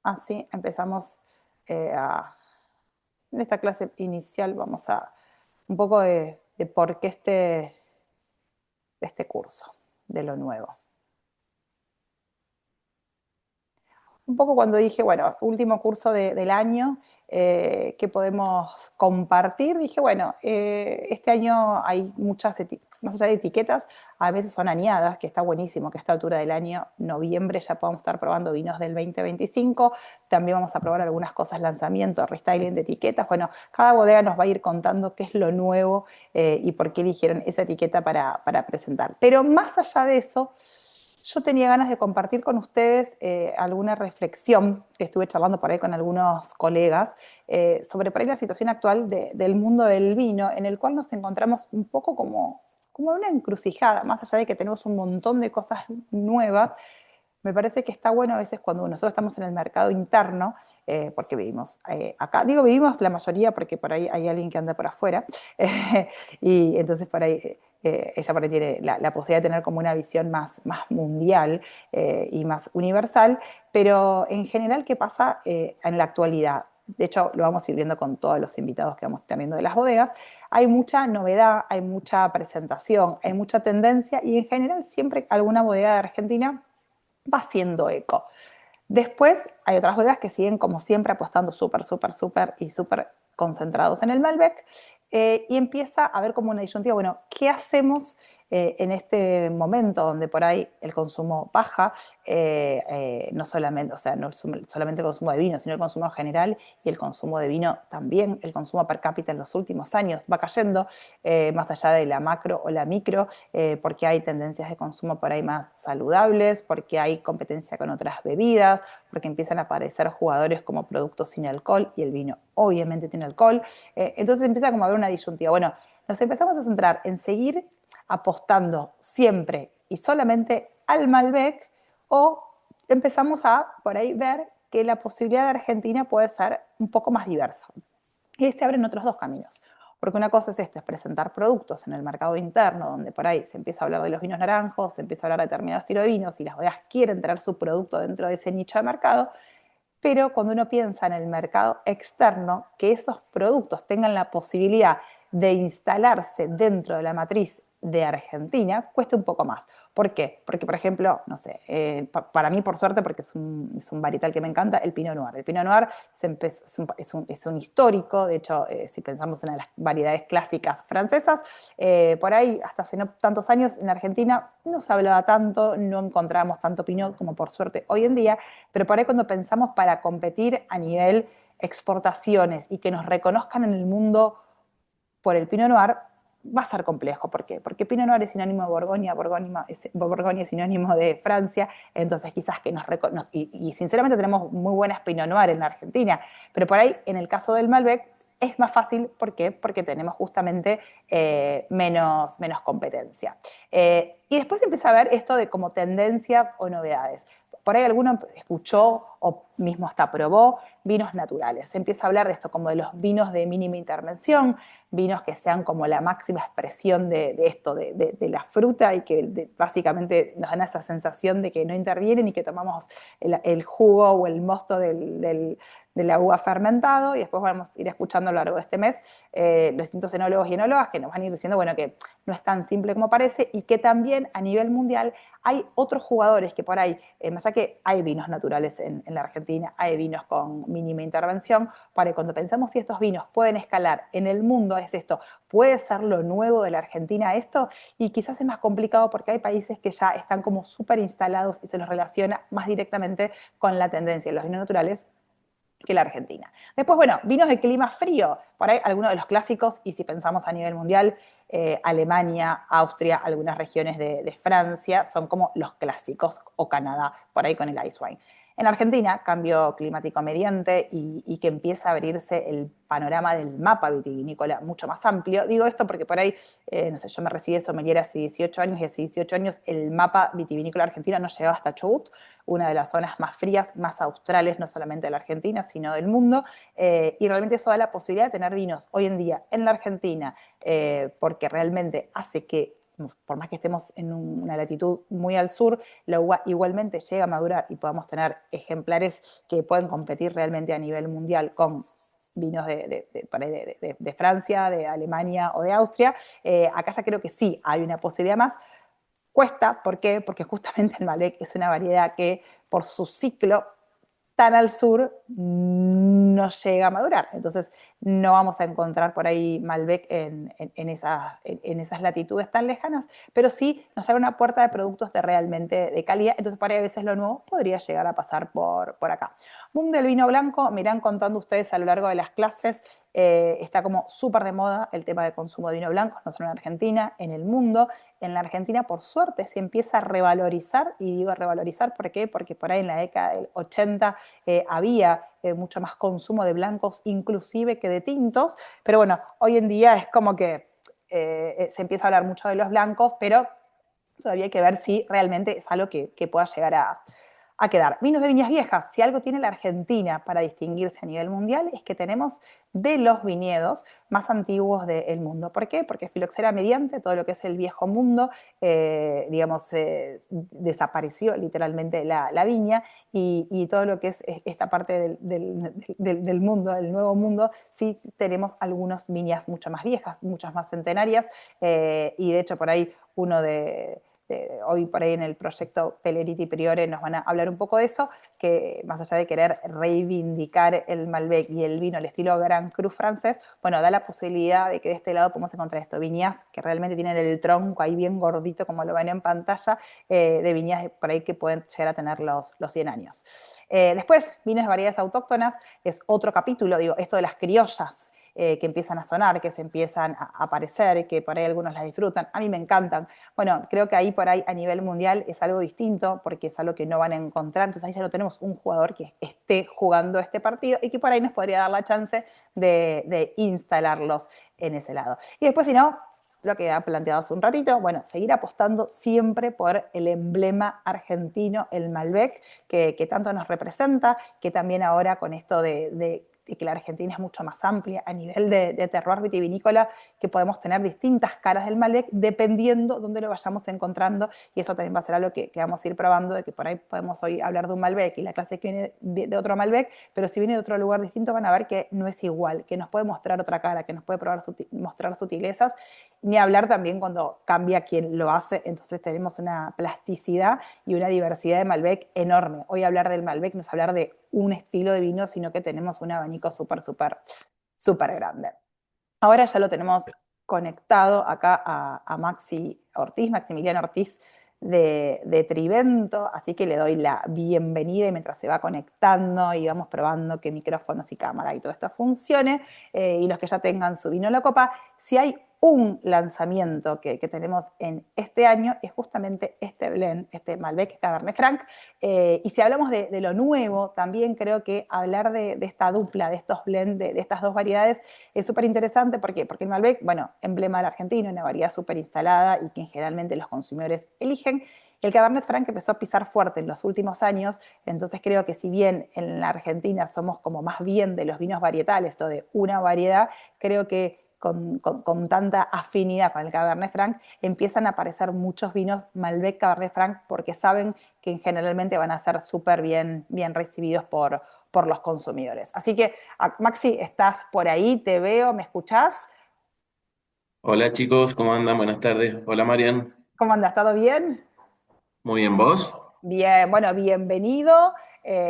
así empezamos en esta clase inicial. Vamos a un poco de por qué este curso, de lo nuevo. Un poco cuando dije, bueno, último curso del año, ¿qué podemos compartir? Dije, bueno, este año hay más allá de etiquetas, a veces son añadas, que está buenísimo que a esta altura del año, noviembre, ya podamos estar probando vinos del 2025. También vamos a probar algunas cosas, lanzamiento, restyling de etiquetas. Bueno, cada bodega nos va a ir contando qué es lo nuevo y por qué eligieron esa etiqueta para presentar. Pero más allá de eso, yo tenía ganas de compartir con ustedes alguna reflexión que estuve charlando por ahí con algunos colegas sobre por ahí la situación actual del mundo del vino, en el cual nos encontramos un poco como en una encrucijada, más allá de que tenemos un montón de cosas nuevas. Me parece que está bueno a veces cuando nosotros estamos en el mercado interno, porque vivimos acá, digo vivimos la mayoría porque por ahí hay alguien que anda por afuera, y entonces por ahí ella por ahí tiene la posibilidad de tener como una visión más mundial y más universal, pero en general, ¿qué pasa en la actualidad? De hecho, lo vamos a ir viendo con todos los invitados que vamos a estar viendo de las bodegas. Hay mucha novedad, hay mucha presentación, hay mucha tendencia y en general siempre alguna bodega de Argentina va haciendo eco. Después hay otras bodegas que siguen como siempre apostando súper, súper, súper y súper concentrados en el Malbec y empieza a haber como una disyuntiva, bueno, ¿qué hacemos en este momento donde por ahí el consumo baja? No solamente, o sea, no solamente el consumo de vino, sino el consumo general y el consumo de vino también, el consumo per cápita en los últimos años va cayendo, más allá de la macro o la micro, porque hay tendencias de consumo por ahí más saludables, porque hay competencia con otras bebidas, porque empiezan a aparecer jugadores como productos sin alcohol y el vino obviamente tiene alcohol. Entonces empieza como a haber una disyuntiva. Bueno, nos empezamos a centrar en seguir apostando siempre y solamente al Malbec o empezamos a por ahí ver que la posibilidad de Argentina puede ser un poco más diversa. Y ahí se abren otros dos caminos. Porque una cosa es esto, es presentar productos en el mercado interno, donde por ahí se empieza a hablar de los vinos naranjos, se empieza a hablar de determinados estilos de vinos y las bodegas quieren tener su producto dentro de ese nicho de mercado, pero cuando uno piensa en el mercado externo, que esos productos tengan la posibilidad de instalarse dentro de la matriz de Argentina, cuesta un poco más. ¿Por qué? Porque, por ejemplo, no sé, para mí, por suerte, porque es un varietal que me encanta, el Pinot Noir. El Pinot Noir es un histórico, de hecho, si pensamos en las variedades clásicas francesas, por ahí, hasta hace no tantos años, en Argentina no se hablaba tanto, no encontrábamos tanto Pinot como por suerte hoy en día, pero por ahí cuando pensamos para competir a nivel exportaciones y que nos reconozcan en el mundo por el Pinot Noir, va a ser complejo. ¿Por qué? Porque Pinot Noir es sinónimo de Borgoña, Borgoña es sinónimo de Francia, entonces quizás que y sinceramente tenemos muy buenas Pinot Noir en la Argentina, pero por ahí en el caso del Malbec es más fácil. ¿Por qué? Porque tenemos justamente menos competencia. Y después empieza a ver esto de como tendencias o novedades. Por ahí alguno escuchó o mismo hasta probó vinos naturales. Se empieza a hablar de esto como de los vinos de mínima intervención, vinos que sean como la máxima expresión de esto, de la fruta y que básicamente nos dan esa sensación de que no intervienen y que tomamos el jugo o el mosto de la uva fermentado y después vamos a ir escuchando a lo largo de este mes los distintos enólogos y enólogas que nos van a ir diciendo, bueno, que no es tan simple como parece y que también a nivel mundial hay otros jugadores que por ahí, más allá que hay vinos naturales en la Argentina, hay vinos con mínima intervención, para que cuando pensamos si estos vinos pueden escalar en el mundo, es esto, ¿puede ser lo nuevo de la Argentina esto? Y quizás es más complicado porque hay países que ya están como súper instalados y se los relaciona más directamente con la tendencia de los vinos naturales que la Argentina. Después, bueno, vinos de clima frío, por ahí algunos de los clásicos, y si pensamos a nivel mundial, Alemania, Austria, algunas regiones de Francia, son como los clásicos, o Canadá, por ahí con el ice wine. En Argentina, cambio climático mediante y que empieza a abrirse el panorama del mapa vitivinícola mucho más amplio. Digo esto porque por ahí, no sé, yo me recibí de sommelier hace 18 años y hace 18 años el mapa vitivinícola argentino no llegaba hasta Chubut, una de las zonas más frías, más australes, no solamente de la Argentina, sino del mundo, y realmente eso da la posibilidad de tener vinos hoy en día en la Argentina, porque realmente hace que por más que estemos en una latitud muy al sur, igualmente llega a madurar y podamos tener ejemplares que pueden competir realmente a nivel mundial con vinos de Francia, de Alemania o de Austria. Acá ya creo que sí hay una posibilidad más. Cuesta, ¿por qué? Porque justamente el Malbec es una variedad que por su ciclo tan al sur no llega a madurar. Entonces no vamos a encontrar por ahí Malbec en esas latitudes tan lejanas, pero sí nos abre una puerta de productos de realmente de calidad. Entonces por ahí a veces lo nuevo podría llegar a pasar por acá. Boom del vino blanco, me irán contando ustedes a lo largo de las clases. Está como súper de moda el tema de consumo de vino blanco, no solo en Argentina, en el mundo. En la Argentina, por suerte, se empieza a revalorizar, y digo revalorizar, ¿por qué? Porque por ahí en la década del 80 había mucho más consumo de blancos, inclusive que de tintos, pero bueno, hoy en día es como que se empieza a hablar mucho de los blancos, pero todavía hay que ver si realmente es algo que pueda llegar a quedar. Vinos de viñas viejas, si algo tiene la Argentina para distinguirse a nivel mundial es que tenemos de los viñedos más antiguos del mundo. ¿Por qué? Porque filoxera mediante, todo lo que es el viejo mundo, digamos, desapareció literalmente la viña y todo lo que es esta parte del mundo, del nuevo mundo, sí tenemos algunas viñas mucho más viejas, muchas más centenarias y de hecho por ahí uno hoy por ahí en el proyecto Peleriti Priore nos van a hablar un poco de eso, que más allá de querer reivindicar el Malbec y el vino, el estilo Grand Cru francés, bueno, da la posibilidad de que de este lado podemos encontrar esto, viñas que realmente tienen el tronco ahí bien gordito, como lo ven en pantalla, de viñas por ahí que pueden llegar a tener los 100 años. Después, vinos de variedades autóctonas, es otro capítulo, digo, esto de las criollas, que empiezan a sonar, que se empiezan a aparecer, que por ahí algunos las disfrutan. A mí me encantan. Bueno, creo que ahí por ahí a nivel mundial es algo distinto porque es algo que no van a encontrar. Entonces ahí ya no tenemos un jugador que esté jugando este partido y que por ahí nos podría dar la chance de instalarlos en ese lado. Y después, si no, lo que ha planteado hace un ratito, bueno, seguir apostando siempre por el emblema argentino, el Malbec, que tanto nos representa, que también ahora con esto de que la Argentina es mucho más amplia a nivel de terroir vitivinícola, que podemos tener distintas caras del Malbec dependiendo dónde lo vayamos encontrando, y eso también va a ser algo que vamos a ir probando, de que por ahí podemos hoy hablar de un Malbec y la clase que viene de otro Malbec, pero si viene de otro lugar distinto van a ver que no es igual, que nos puede mostrar otra cara, que nos puede mostrar sutilezas, ni hablar también cuando cambia quien lo hace, entonces tenemos una plasticidad y una diversidad de Malbec enorme. Hoy hablar del Malbec no es hablar de un estilo de vino, sino que tenemos un abanico súper, súper, súper grande. Ahora ya lo tenemos conectado acá a Maxi Ortiz, Maximiliano Ortiz de Trivento, así que le doy la bienvenida y mientras se va conectando y vamos probando que micrófonos y cámara y todo esto funcione, y los que ya tengan su vino en la copa, si hay un lanzamiento que tenemos en este año es justamente este blend, este Malbec Cabernet Franc, y si hablamos de lo nuevo, también creo que hablar de esta dupla, de estos blends, de estas dos variedades, es súper interesante. ¿Por qué? Porque el Malbec, bueno, emblema del argentino, una variedad súper instalada y que generalmente los consumidores eligen. El Cabernet Franc empezó a pisar fuerte en los últimos años, entonces creo que si bien en la Argentina somos como más bien de los vinos varietales o de una variedad, creo que con tanta afinidad con el Cabernet Franc empiezan a aparecer muchos vinos Malbec Cabernet Franc porque saben que generalmente van a ser súper bien recibidos por los consumidores. Así que, Maxi, estás por ahí, te veo, ¿me escuchás? Hola chicos, ¿cómo andan? Buenas tardes. Hola Marian. ¿Cómo andas? ¿Todo bien? Muy bien, ¿vos? Bien, bueno, bienvenido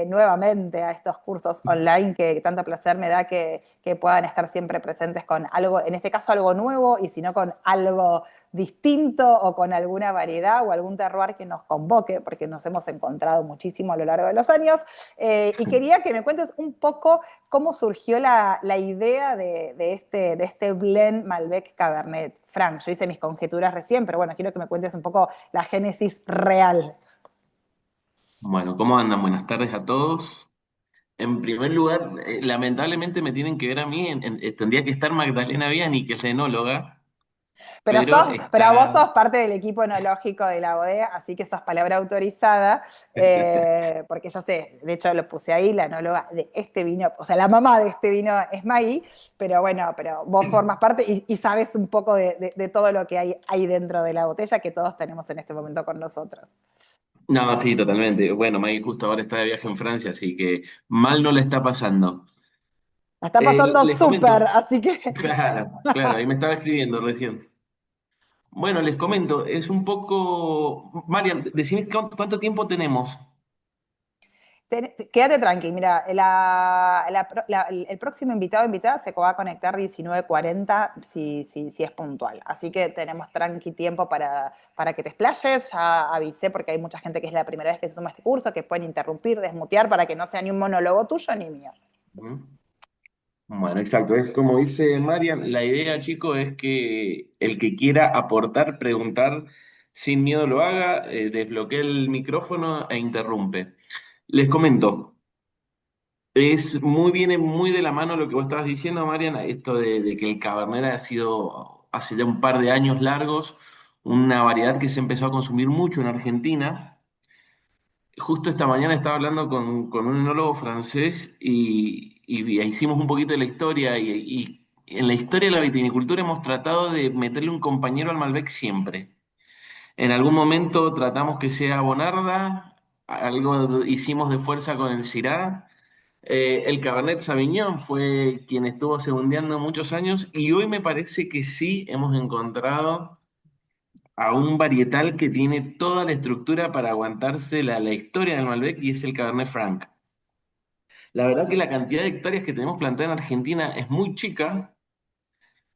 nuevamente a estos cursos online que tanto placer me da que puedan estar siempre presentes con algo, en este caso algo nuevo, y si no con algo distinto o con alguna variedad o algún terroir que nos convoque, porque nos hemos encontrado muchísimo a lo largo de los años. Y quería que me cuentes un poco cómo surgió la idea de este blend Malbec Cabernet Franc. Yo hice mis conjeturas recién, pero bueno, quiero que me cuentes un poco la génesis real. Bueno, ¿cómo andan? Buenas tardes a todos. En primer lugar, lamentablemente me tienen que ver a mí, tendría que estar Magdalena Viani, que es la enóloga, pero Pero vos sos está... parte del equipo enológico de la bodega, así que sos palabra autorizada, porque yo sé, de hecho lo puse ahí, la enóloga de este vino, o sea, la mamá de este vino es Maggie, pero bueno, pero vos formas parte y sabes un poco de todo lo que hay dentro de la botella que todos tenemos en este momento con nosotros. No, sí, totalmente. Bueno, Maggie justo ahora está de viaje en Francia, así que mal no le está pasando. La está pasando Les súper, comento, así que claro, claro, ahí me estaba escribiendo recién. Bueno, les comento, es un poco... Marian, decime cuánto tiempo tenemos. Quédate tranqui, mira, el próximo invitado o invitada se va a conectar 19:40 si es puntual. Así que tenemos tranqui tiempo para que te explayes. Ya avisé porque hay mucha gente que es la primera vez que se suma a este curso, que pueden interrumpir, desmutear para que no sea ni un monólogo tuyo ni mío. Ujú. Bueno, exacto, es como dice Marian, la idea, chicos, es que el que quiera aportar, preguntar, sin miedo lo haga, desbloquee el micrófono e interrumpe. Les comento. Es muy bien, muy de la mano lo que vos estabas diciendo, Mariana, esto de que el Cabernet ha sido hace ya un par de años largos una variedad que se empezó a consumir mucho en Argentina. Justo esta mañana estaba hablando con un enólogo francés y hicimos un poquito de la historia y en la historia de la vitivinicultura hemos tratado de meterle un compañero al Malbec siempre. En algún momento tratamos que sea Bonarda, algo hicimos de fuerza con el Syrah. El Cabernet Sauvignon fue quien estuvo segundeando muchos años y hoy me parece que sí hemos encontrado a un varietal que tiene toda la estructura para aguantarse la historia del Malbec y es el Cabernet Franc. La verdad que la cantidad de hectáreas que tenemos plantadas en Argentina es muy chica,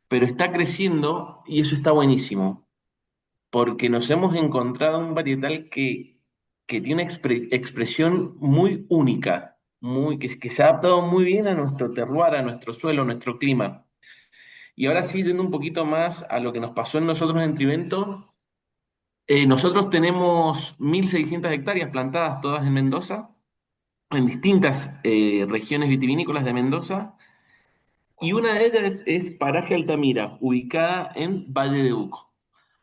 pero está creciendo y eso está buenísimo, porque nos hemos encontrado un varietal que tiene una expresión muy única, que se ha adaptado muy bien a nuestro terroir, a nuestro suelo, a nuestro clima. Y ahora sí, yendo un poquito más a lo que nos pasó en nosotros en Trivento, nosotros tenemos 1.600 hectáreas plantadas todas en Mendoza, en distintas regiones vitivinícolas de Mendoza, y una de ellas es Paraje Altamira, ubicada en Valle de Uco.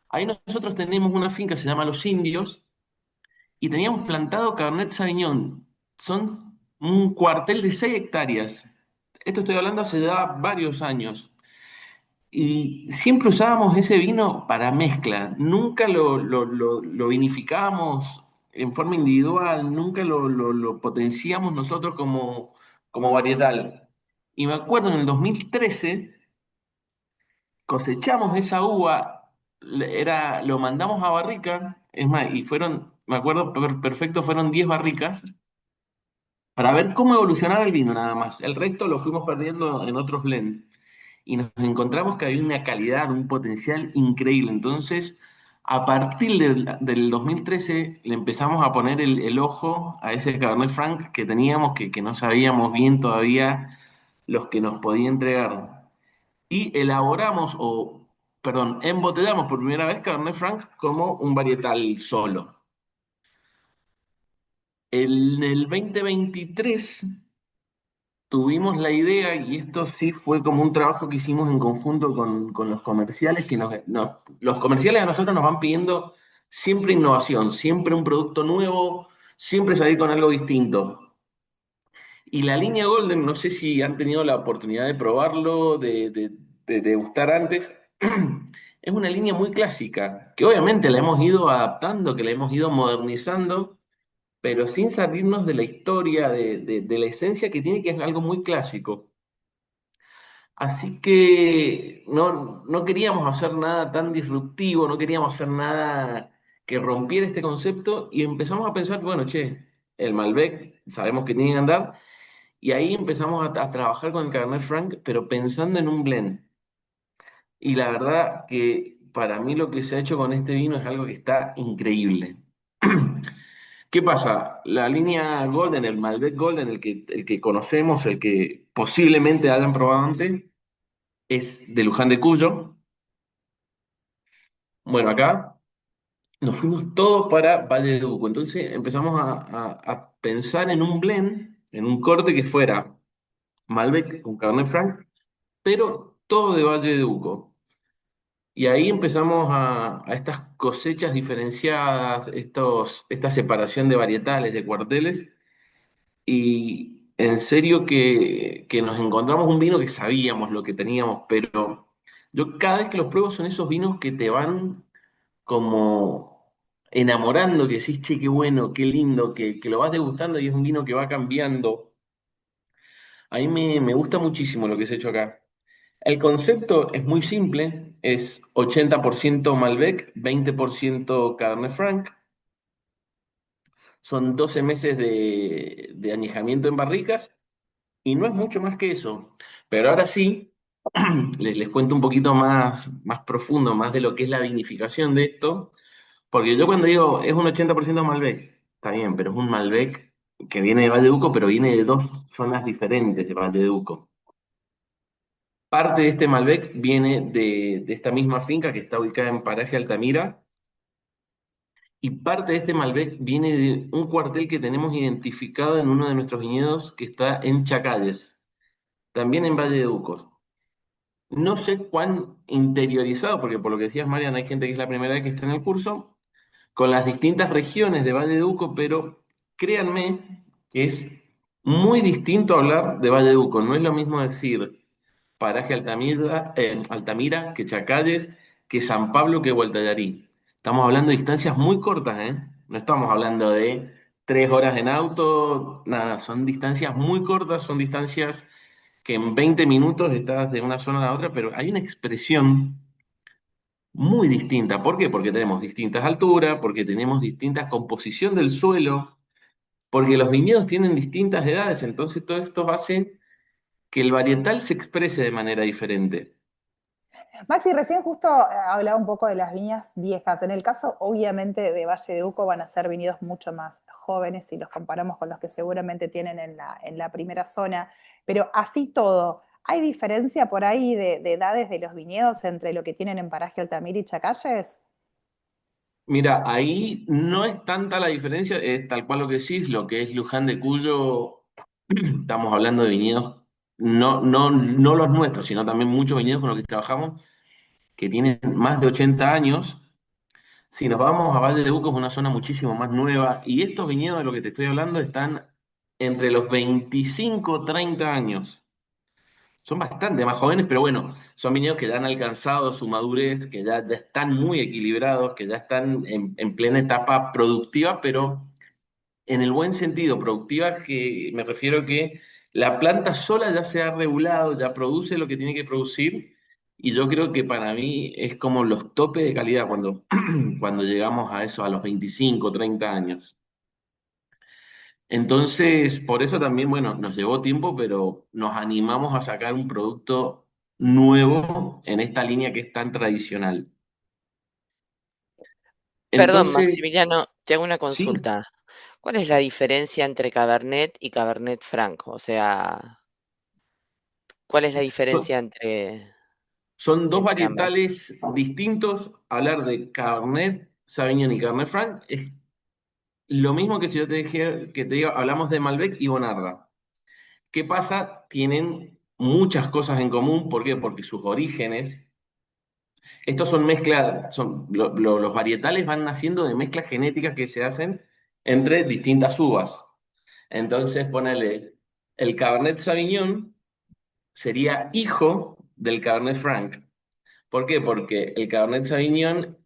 Ahí nosotros tenemos una finca, se llama Los Indios, y teníamos plantado Cabernet Sauvignon. Son un cuartel de 6 hectáreas. Esto estoy hablando hace ya varios años. Y siempre usábamos ese vino para mezcla. Nunca lo vinificábamos en forma individual, nunca lo potenciamos nosotros como varietal. Y me acuerdo en el 2013 cosechamos esa uva, lo mandamos a barrica, es más, y fueron, me acuerdo perfecto, fueron 10 barricas para ver cómo evolucionaba el vino nada más. El resto lo fuimos perdiendo en otros blends. Y nos encontramos que había una calidad, un potencial increíble. Entonces, a partir del 2013, le empezamos a poner el ojo a ese Cabernet Franc que teníamos, que no sabíamos bien todavía los que nos podía entregar. Y elaboramos, perdón, embotellamos por primera vez Cabernet Franc como un varietal solo. En el 2023 tuvimos la idea, y esto sí fue como un trabajo que hicimos en conjunto con los comerciales, los comerciales a nosotros nos van pidiendo siempre innovación, siempre un producto nuevo, siempre salir con algo distinto. Y la línea Golden, no sé si han tenido la oportunidad de probarlo, de degustar antes, es una línea muy clásica, que obviamente la hemos ido adaptando, que la hemos ido modernizando, pero sin salirnos de la historia, de la esencia que tiene, que es algo muy clásico. Así que no queríamos hacer nada tan disruptivo, no queríamos hacer nada que rompiera este concepto y empezamos a pensar, bueno, che, el Malbec sabemos que tiene que andar y ahí empezamos a trabajar con el Cabernet Franc, pero pensando en un blend. Y la verdad que para mí lo que se ha hecho con este vino es algo que está increíble. ¿Qué pasa? La línea Golden, el Malbec Golden, el que conocemos, el que posiblemente hayan probado antes, es de Luján de Cuyo. Bueno, acá nos fuimos todos para Valle de Uco. Entonces empezamos a pensar en un blend, en un corte que fuera Malbec con Cabernet Franc, pero todo de Valle de Uco. Y ahí empezamos a estas cosechas diferenciadas, esta separación de varietales, de cuarteles, y en serio que nos encontramos un vino que sabíamos lo que teníamos, pero yo cada vez que los pruebo son esos vinos que te van como enamorando, que decís, che, qué bueno, qué lindo, que lo vas degustando y es un vino que va cambiando. A mí me gusta muchísimo lo que se ha hecho acá. El concepto es muy simple, es 80% Malbec, 20% Cabernet Franc, son 12 meses de añejamiento en barricas y no es mucho más que eso. Pero ahora sí, les cuento un poquito más profundo, más de lo que es la vinificación de esto, porque yo cuando digo es un 80% Malbec, está bien, pero es un Malbec que viene de Valledupar, pero viene de dos zonas diferentes de Valledupar. Parte de este Malbec viene de esta misma finca que está ubicada en Paraje Altamira, y parte de este Malbec viene de un cuartel que tenemos identificado en uno de nuestros viñedos que está en Chacalles, también en Valle de Uco. No sé cuán interiorizado, porque por lo que decías, Mariana, hay gente que es la primera vez que está en el curso, con las distintas regiones de Valle de Uco, pero créanme que es muy distinto hablar de Valle de Uco. No es lo mismo decir Paraje Altamira, Altamira que Chacalles, que San Pablo, que Gualtallarí. Estamos hablando de distancias muy cortas, ¿eh? No estamos hablando de 3 horas en auto, nada, son distancias muy cortas, son distancias que en 20 minutos estás de una zona a la otra, pero hay una expresión muy distinta. ¿Por qué? Porque tenemos distintas alturas, porque tenemos distinta composición del suelo, porque los viñedos tienen distintas edades, entonces todo esto hace que el varietal se exprese de manera diferente. Maxi, recién justo hablaba un poco de las viñas viejas. En el caso, obviamente, de Valle de Uco van a ser viñedos mucho más jóvenes si los comparamos con los que seguramente tienen en la primera zona. Pero así todo, ¿hay diferencia por ahí de edades de los viñedos entre lo que tienen en Paraje Altamira y Chacalles? Mira, ahí no es tanta la diferencia, es tal cual lo que decís, lo que es Luján de Cuyo, estamos hablando de viñedos, no los nuestros, sino también muchos viñedos con los que trabajamos, que tienen más de 80 años. Si nos vamos a Valle de Uco, es una zona muchísimo más nueva, y estos viñedos de lo que te estoy hablando están entre los 25 30 años. Son bastante más jóvenes, pero bueno, son viñedos que ya han alcanzado su madurez, que ya están muy equilibrados, que ya están en plena etapa productiva, pero en el buen sentido, productiva que me refiero que la planta sola ya se ha regulado, ya produce lo que tiene que producir, y yo creo que para mí es como los topes de calidad cuando, cuando llegamos a eso, a los 25 30 años. Entonces, por eso también, bueno, nos llevó tiempo, pero nos animamos a sacar un producto nuevo en esta línea que es tan tradicional. Perdón, Entonces, Maximiliano, te hago una sí, consulta. ¿Cuál es la diferencia entre Cabernet y Cabernet Franc? O sea, ¿cuál es la son, diferencia son dos entre ambas? varietales distintos. Hablar de Cabernet Sauvignon y Cabernet Franc es lo mismo que si yo te dije, que te diga, hablamos de Malbec y Bonarda. ¿Qué pasa? Tienen muchas cosas en común. ¿Por qué? Porque sus orígenes. Estos son mezclas, los varietales van naciendo de mezclas genéticas que se hacen entre distintas uvas. Entonces, ponele, el Cabernet Sauvignon sería hijo del Cabernet Franc. ¿Por qué? Porque el Cabernet Sauvignon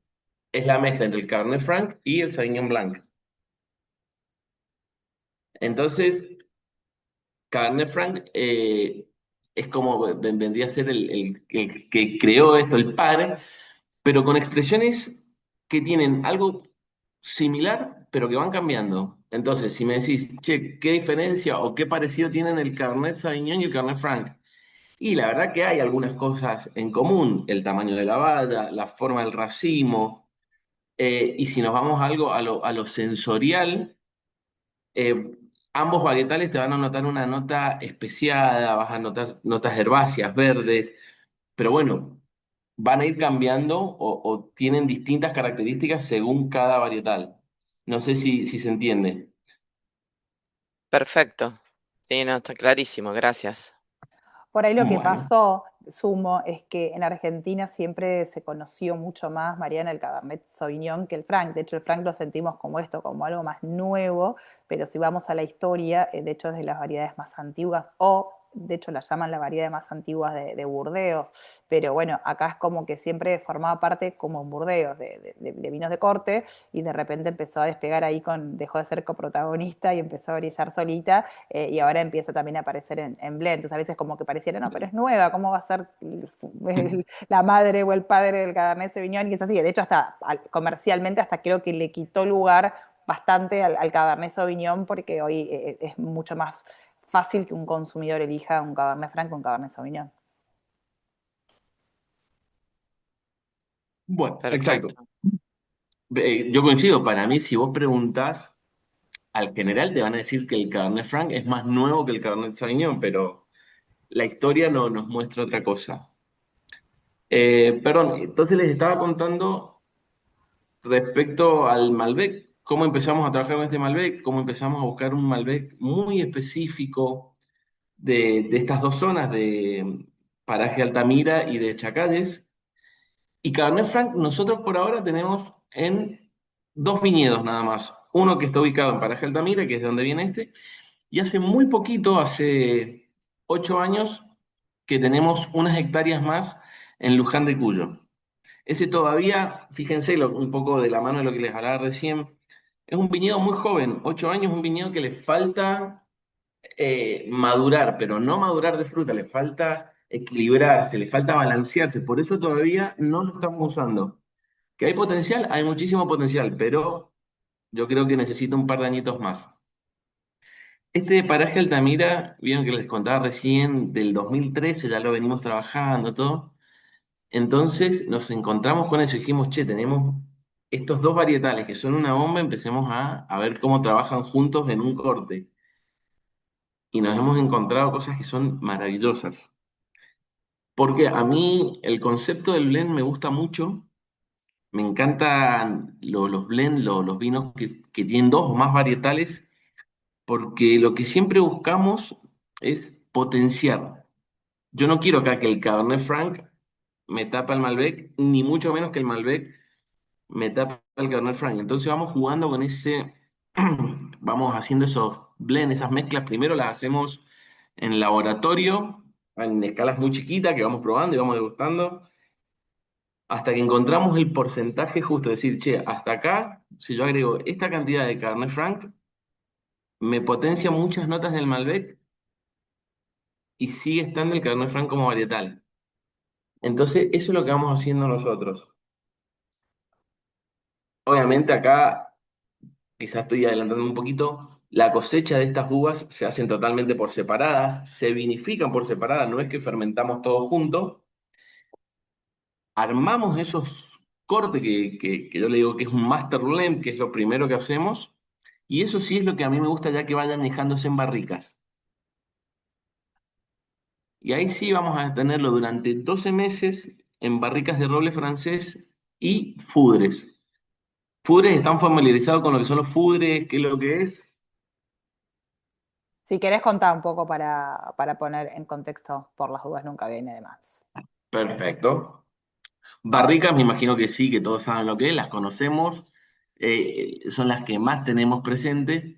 es la mezcla entre el Cabernet Franc y el Sauvignon Blanc. Entonces, Cabernet Franc es como vendría a ser el que creó esto, el padre, pero con expresiones que tienen algo similar, pero que van cambiando. Entonces, si me decís, che, ¿qué diferencia o qué parecido tienen el Cabernet Sauvignon y el Cabernet Franc? Y la verdad que hay algunas cosas en común, el tamaño de la valla, la forma del racimo, y si nos vamos a algo a lo sensorial, eh, ambos varietales te van a notar una nota especiada, vas a notar notas herbáceas, verdes, pero bueno, van a ir cambiando o tienen distintas características según cada varietal. No sé si se entiende. Perfecto. Sí, no, está clarísimo, gracias. Por ahí lo que Bueno, pasó sumo es que en Argentina siempre se conoció mucho más, Mariana, el Cabernet Sauvignon que el Franc. De hecho, el Franc lo sentimos como esto, como algo más nuevo, pero si vamos a la historia, de hecho es de las variedades más antiguas o de hecho la llaman la variedad más antigua de Burdeos, pero bueno, acá es como que siempre formaba parte como en Burdeos de vinos de corte y de repente empezó a despegar ahí dejó de ser coprotagonista y empezó a brillar solita y ahora empieza también a aparecer en blend. Entonces a veces como que pareciera, no, pero es nueva, ¿cómo va a ser la madre o el padre del Cabernet Sauvignon? Y es así, de hecho hasta comercialmente hasta creo que le quitó lugar bastante al Cabernet Sauvignon porque hoy es mucho más fácil que un consumidor elija un Cabernet Franc o un Cabernet Sauvignon. Bueno, exacto. Perfecto. Yo coincido, para mí, si vos preguntás al general, te van a decir que el Cabernet Franc es más nuevo que el Cabernet Sauvignon, pero la historia no nos muestra otra cosa. Perdón, entonces les estaba contando respecto al Malbec, cómo empezamos a trabajar con este Malbec, cómo empezamos a buscar un Malbec muy específico de estas dos zonas, de Paraje Altamira y de Chacalles. Y Cabernet Franc nosotros por ahora tenemos en dos viñedos nada más. Uno que está ubicado en Paraje Altamira, que es de donde viene este, y hace muy poquito, hace 8 años, que tenemos unas hectáreas más en Luján de Cuyo. Ese todavía, fíjense un poco de la mano de lo que les hablaba recién, es un viñedo muy joven, 8 años, un viñedo que le falta madurar, pero no madurar de fruta, le falta equilibrarse, le falta balancearse, por eso todavía no lo estamos usando. ¿Que hay potencial? Hay muchísimo potencial, pero yo creo que necesita un par de añitos más. Este de Paraje Altamira, vieron que les contaba recién, del 2013, ya lo venimos trabajando, todo. Entonces nos encontramos con eso y dijimos, che, tenemos estos dos varietales que son una bomba, empecemos a ver cómo trabajan juntos en un corte. Y nos hemos encontrado cosas que son maravillosas. Porque a mí el concepto del blend me gusta mucho. Me encantan los blend, los vinos que tienen dos o más varietales, porque lo que siempre buscamos es potenciar. Yo no quiero acá que el Cabernet Franc me tapa el Malbec, ni mucho menos que el Malbec me tapa el Cabernet Franc. Entonces vamos jugando con vamos haciendo esos blends, esas mezclas. Primero las hacemos en laboratorio, en escalas muy chiquitas que vamos probando y vamos degustando, hasta que encontramos el porcentaje justo, decir, che, hasta acá, si yo agrego esta cantidad de Cabernet Franc, me potencia muchas notas del Malbec y sigue estando el Cabernet Franc como varietal. Entonces, eso es lo que vamos haciendo nosotros. Obviamente acá, quizás estoy adelantando un poquito, la cosecha de estas uvas se hacen totalmente por separadas, se vinifican por separadas, no es que fermentamos todo junto, armamos esos cortes que yo le digo que es un master blend, que es lo primero que hacemos, y eso sí es lo que a mí me gusta ya que vayan dejándose en barricas. Y ahí sí vamos a tenerlo durante 12 meses en barricas de roble francés y fudres. Fudres, ¿están familiarizados con lo que son los fudres? ¿Qué es lo que es? Si querés contar un poco para poner en contexto, por las dudas nunca viene de más. Perfecto. Barricas, me imagino que sí, que todos saben lo que es, las conocemos, son las que más tenemos presente.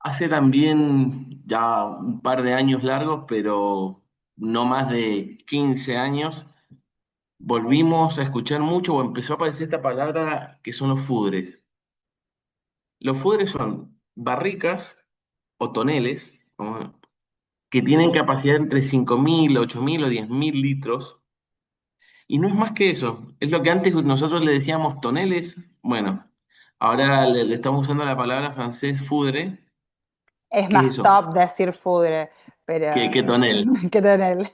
Hace también ya un par de años largos, pero no más de 15 años, volvimos a escuchar mucho o empezó a aparecer esta palabra que son los fudres. Los fudres son barricas o toneles, que tienen capacidad entre 5.000, 8.000 o 10.000 litros. Y no es más que eso. Es lo que antes nosotros le decíamos toneles. Bueno, ahora le estamos usando la palabra francés foudre. Es ¿Qué es más eso? top decir fudre, ¿Qué pero tonel? que tener.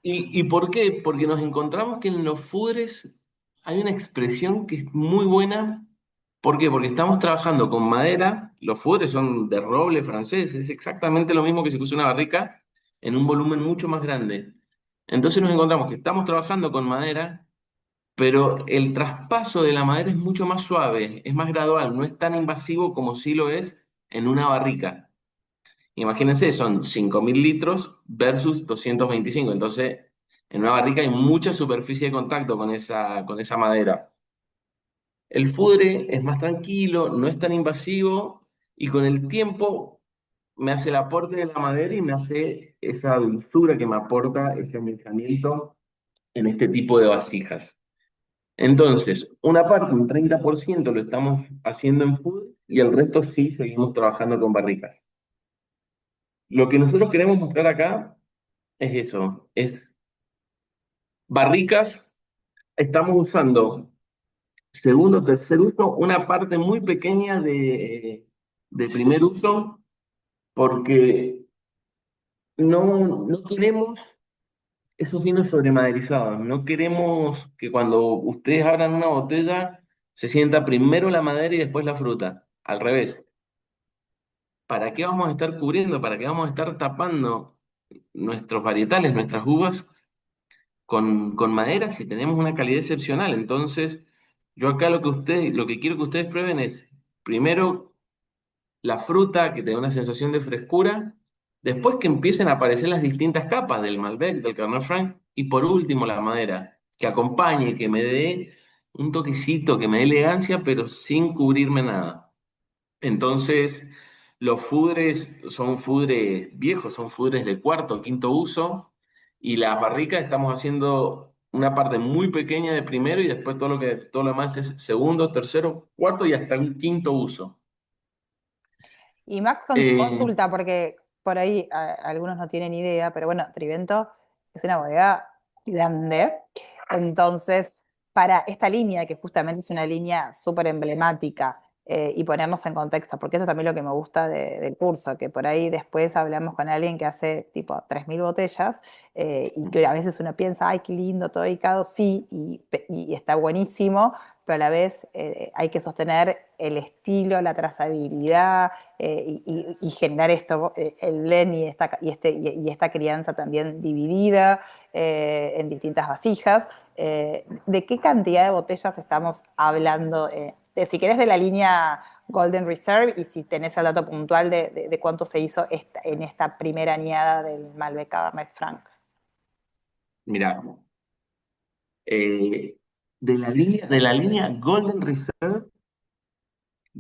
¿Y por qué? Porque nos encontramos que en los fudres hay una expresión que es muy buena. ¿Por qué? Porque estamos trabajando con madera. Los fudres son de roble francés. Es exactamente lo mismo que si fuese una barrica en un volumen mucho más grande. Entonces nos encontramos que estamos trabajando con madera, pero el traspaso de la madera es mucho más suave, es más gradual, no es tan invasivo como sí lo es en una barrica. Imagínense, son 5.000 litros versus 225. Entonces, en una barrica hay mucha superficie de contacto con esa madera. El fudre es más tranquilo, no es tan invasivo y con el tiempo me hace el aporte de la madera y me hace esa dulzura que me aporta este añejamiento en este tipo de vasijas. Entonces, una parte, un 30% lo estamos haciendo en fudre y el resto sí seguimos trabajando con barricas. Lo que nosotros queremos mostrar acá es eso, es barricas, estamos usando segundo, tercer uso, una parte muy pequeña de primer uso, porque no queremos esos vinos sobremaderizados, no queremos que cuando ustedes abran una botella se sienta primero la madera y después la fruta, al revés. ¿Para qué vamos a estar cubriendo? ¿Para qué vamos a estar tapando nuestros varietales, nuestras uvas con madera si tenemos una calidad excepcional? Entonces, yo acá lo que quiero que ustedes prueben es, primero, la fruta que te da una sensación de frescura, después que empiecen a aparecer las distintas capas del Malbec, del Cabernet Franc, y por último la madera, que acompañe, que me dé un toquecito, que me dé elegancia, pero sin cubrirme nada. Entonces, los fudres son fudres viejos, son fudres de cuarto o quinto uso, y las barricas estamos haciendo una parte muy pequeña de primero y después todo lo demás es segundo, tercero, cuarto y hasta un quinto uso. Y Max, Eh, consulta, porque por ahí algunos no tienen idea, pero bueno, Trivento es una bodega grande. Entonces, para esta línea, que justamente es una línea súper emblemática, y ponernos en contexto, porque eso también es lo que me gusta del curso, que por ahí después hablamos con alguien que hace tipo 3.000 botellas, y que a veces uno piensa, ay, qué lindo, todo dedicado, sí, y está buenísimo, pero a la vez hay que sostener el estilo, la trazabilidad, y generar esto, el blend y esta crianza también dividida en distintas vasijas. ¿De qué cantidad de botellas estamos hablando? Si querés de la línea Golden Reserve y si tenés el dato puntual de cuánto se hizo en esta primera añada del Malbec Cabernet Franc. Mira, de la línea Golden Reserve,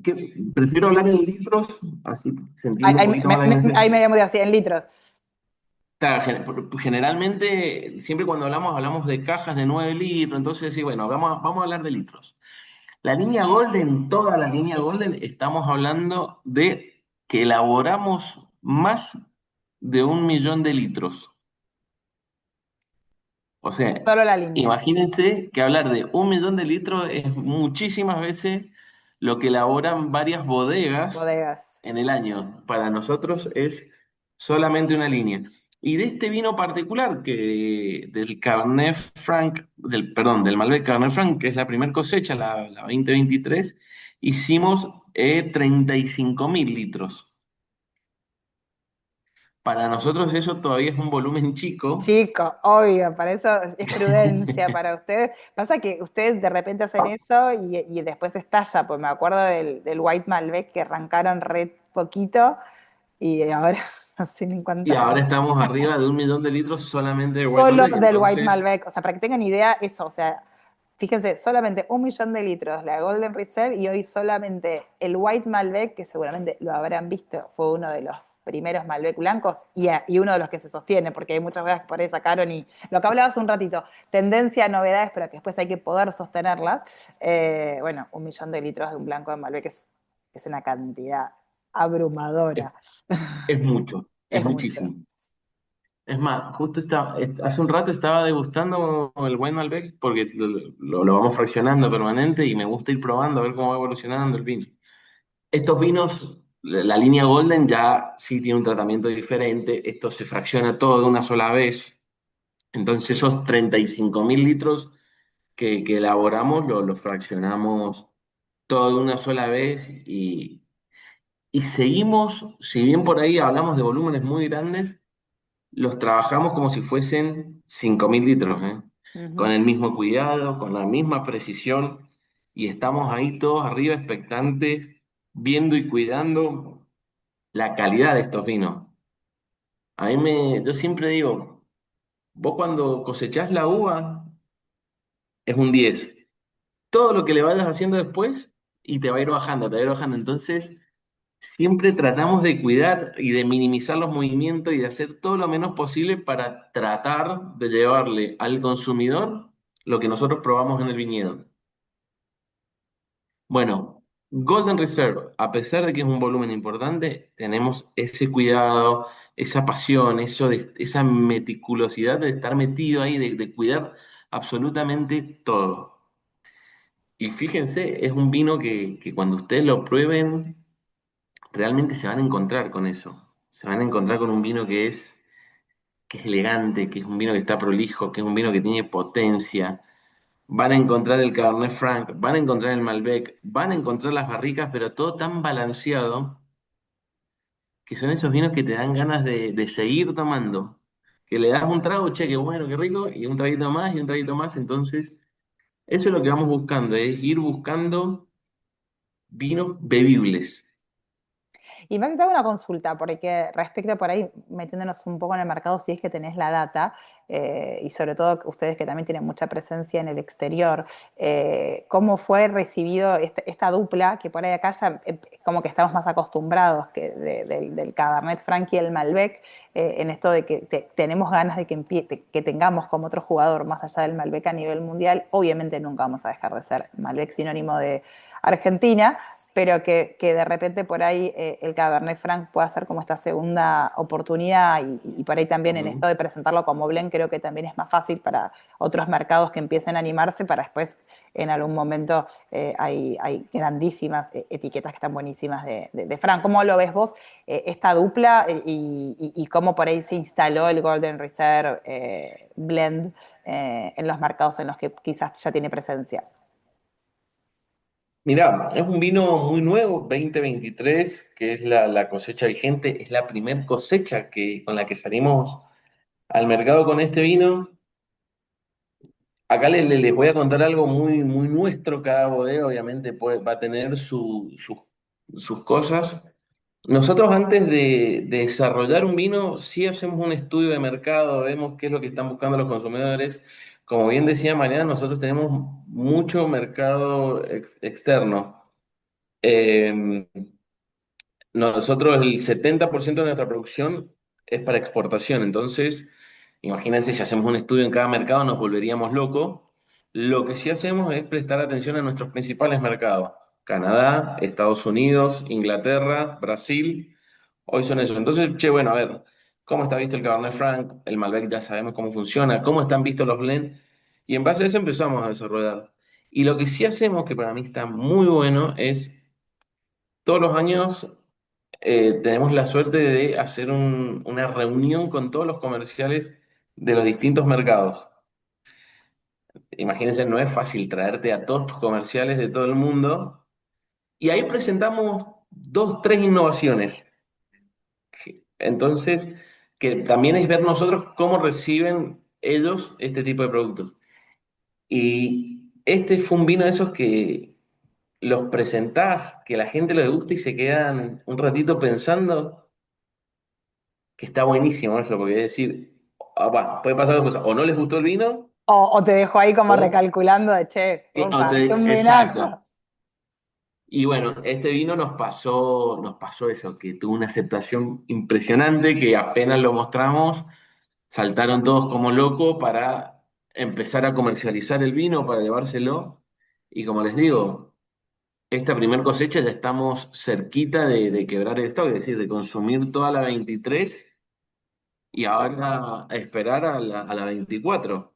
que prefiero hablar en litros, así se entiende un poquito más la Ahí dimensión. me habíamos así, en litros. Claro, generalmente, siempre cuando hablamos de cajas de 9 litros, entonces sí, bueno, vamos a hablar de litros. La línea Golden, toda la línea Golden, estamos hablando de que elaboramos más de 1.000.000 de litros. O sea, Solo la línea. imagínense que hablar de 1.000.000 de litros es muchísimas veces lo que elaboran varias bodegas Bodegas. en el año. Para nosotros es solamente una línea. Y de este vino particular, que del Cabernet Franc, perdón, del Malbec Cabernet Franc, que es la primera cosecha, la 2023, hicimos 35.000 litros. Para nosotros eso todavía es un volumen chico. Chico, obvio, para eso es prudencia para ustedes. Pasa que ustedes de repente hacen eso y después estalla, pues me acuerdo del White Malbec que arrancaron re poquito y ahora no sé ni Y cuántas. ahora estamos arriba de 1.000.000 de litros solamente de White Solo Malbec. del White Entonces, Malbec, o sea, para que tengan idea, eso, o sea, fíjense, solamente 1.000.000 de litros la Golden Reserve y hoy solamente el White Malbec, que seguramente lo habrán visto, fue uno de los primeros Malbec blancos y uno de los que se sostiene, porque hay muchas veces que por ahí sacaron y lo que hablaba hace un ratito, tendencia a novedades, pero que después hay que poder sostenerlas. Bueno, 1.000.000 de litros de un blanco de Malbec es una cantidad es, abrumadora, es mucho, es es mucho. muchísimo. Es más, hace un rato estaba degustando el Wine Malbec porque lo vamos fraccionando permanente y me gusta ir probando a ver cómo va evolucionando el vino. Estos vinos, la línea Golden ya sí tiene un tratamiento diferente, esto se fracciona todo de una sola vez, entonces esos 35.000 litros que elaboramos los fraccionamos todo de una sola vez y seguimos, si bien por ahí hablamos de volúmenes muy grandes, los trabajamos como si fuesen 5.000 litros, ¿eh? Con Ujú. el mismo cuidado, con la misma precisión, y estamos ahí todos arriba expectantes, viendo y cuidando. la calidad de estos vinos. Yo siempre digo, vos cuando cosechás la uva es un 10. Todo lo que le vayas haciendo después y te va a ir bajando, te va a ir bajando. Entonces, siempre tratamos de cuidar y de minimizar los movimientos y de hacer todo lo menos posible para tratar de llevarle al consumidor lo que nosotros probamos en el viñedo. Bueno, Golden Reserve, a pesar de que es un volumen importante, tenemos ese cuidado, esa pasión, esa meticulosidad de estar metido ahí, de cuidar absolutamente todo. Y fíjense, es un vino que cuando ustedes lo prueben, realmente se van a encontrar con eso. Se van a encontrar con un vino que es elegante, que es un vino que está prolijo, que es un vino que tiene potencia. Van a encontrar el Cabernet Franc, van a encontrar el Malbec, van a encontrar las barricas, pero todo tan balanceado que son esos vinos que te dan ganas de seguir tomando. Que le das un trago, che, qué bueno, qué rico, y un traguito más y un traguito más. Entonces, eso es lo que vamos buscando, es ir buscando vinos bebibles. Y Max, te hago una consulta, porque respecto por ahí, metiéndonos un poco en el mercado, si es que tenés la data, y sobre todo ustedes que también tienen mucha presencia en el exterior, ¿cómo fue recibido esta dupla, que por ahí acá ya como que estamos más acostumbrados del Cabernet Franc y el Malbec, en esto de que tenemos ganas de que tengamos como otro jugador más allá del Malbec a nivel mundial? Obviamente nunca vamos a dejar de ser Malbec sinónimo de Argentina, pero que de repente por ahí el Cabernet Franc pueda ser como esta segunda oportunidad y por ahí también en esto Ujú. de presentarlo como blend creo que también es más fácil para otros mercados que empiecen a animarse para después en algún momento hay grandísimas etiquetas que están buenísimas de Franc. ¿Cómo lo ves vos esta dupla y cómo por ahí se instaló el Golden Reserve blend en los mercados en los que quizás ya tiene presencia? Mirá, es un vino muy nuevo, 2023, que es la cosecha vigente, es la primer cosecha con la que salimos al mercado con este vino. Acá les voy a contar algo muy, muy nuestro, cada bodega obviamente va a tener sus cosas. Nosotros antes de desarrollar un vino, sí hacemos un estudio de mercado, vemos qué es lo que están buscando los consumidores. Como bien decía Mariana, nosotros tenemos mucho mercado externo. Eh, Nosotros el 70% de nuestra producción es para exportación, entonces imagínense si hacemos un estudio en cada mercado nos volveríamos locos. Lo que sí hacemos es prestar atención a nuestros principales mercados: Canadá, Estados Unidos, Inglaterra, Brasil. Hoy son esos. Entonces, che, bueno, a ver, ¿cómo está visto el Cabernet Franc? El Malbec ya sabemos cómo funciona, cómo están vistos los blends, y en base a eso empezamos a desarrollar. Y lo que sí hacemos, que para mí está muy bueno, es todos los años tenemos la suerte de hacer una reunión con todos los comerciales de los distintos mercados. Imagínense, no es fácil traerte a todos tus comerciales de todo el mundo y ahí presentamos dos, tres innovaciones. Entonces, que también es ver nosotros cómo reciben ellos este tipo de productos. Y este fue un vino de esos que los presentás, que la gente le gusta y se quedan un ratito pensando que está buenísimo eso, porque es decir, puede pasar dos cosas: o no les gustó el vino, O te dejo ahí como o, recalculando de, che, opa, es un exacto. minazo. Y bueno, este vino nos pasó eso, que tuvo una aceptación impresionante, que apenas lo mostramos, saltaron todos como locos para empezar a comercializar el vino, para llevárselo. Y como les digo, esta primer cosecha ya estamos cerquita de quebrar el stock, es decir, de consumir toda la 23 y ahora a esperar a la 24.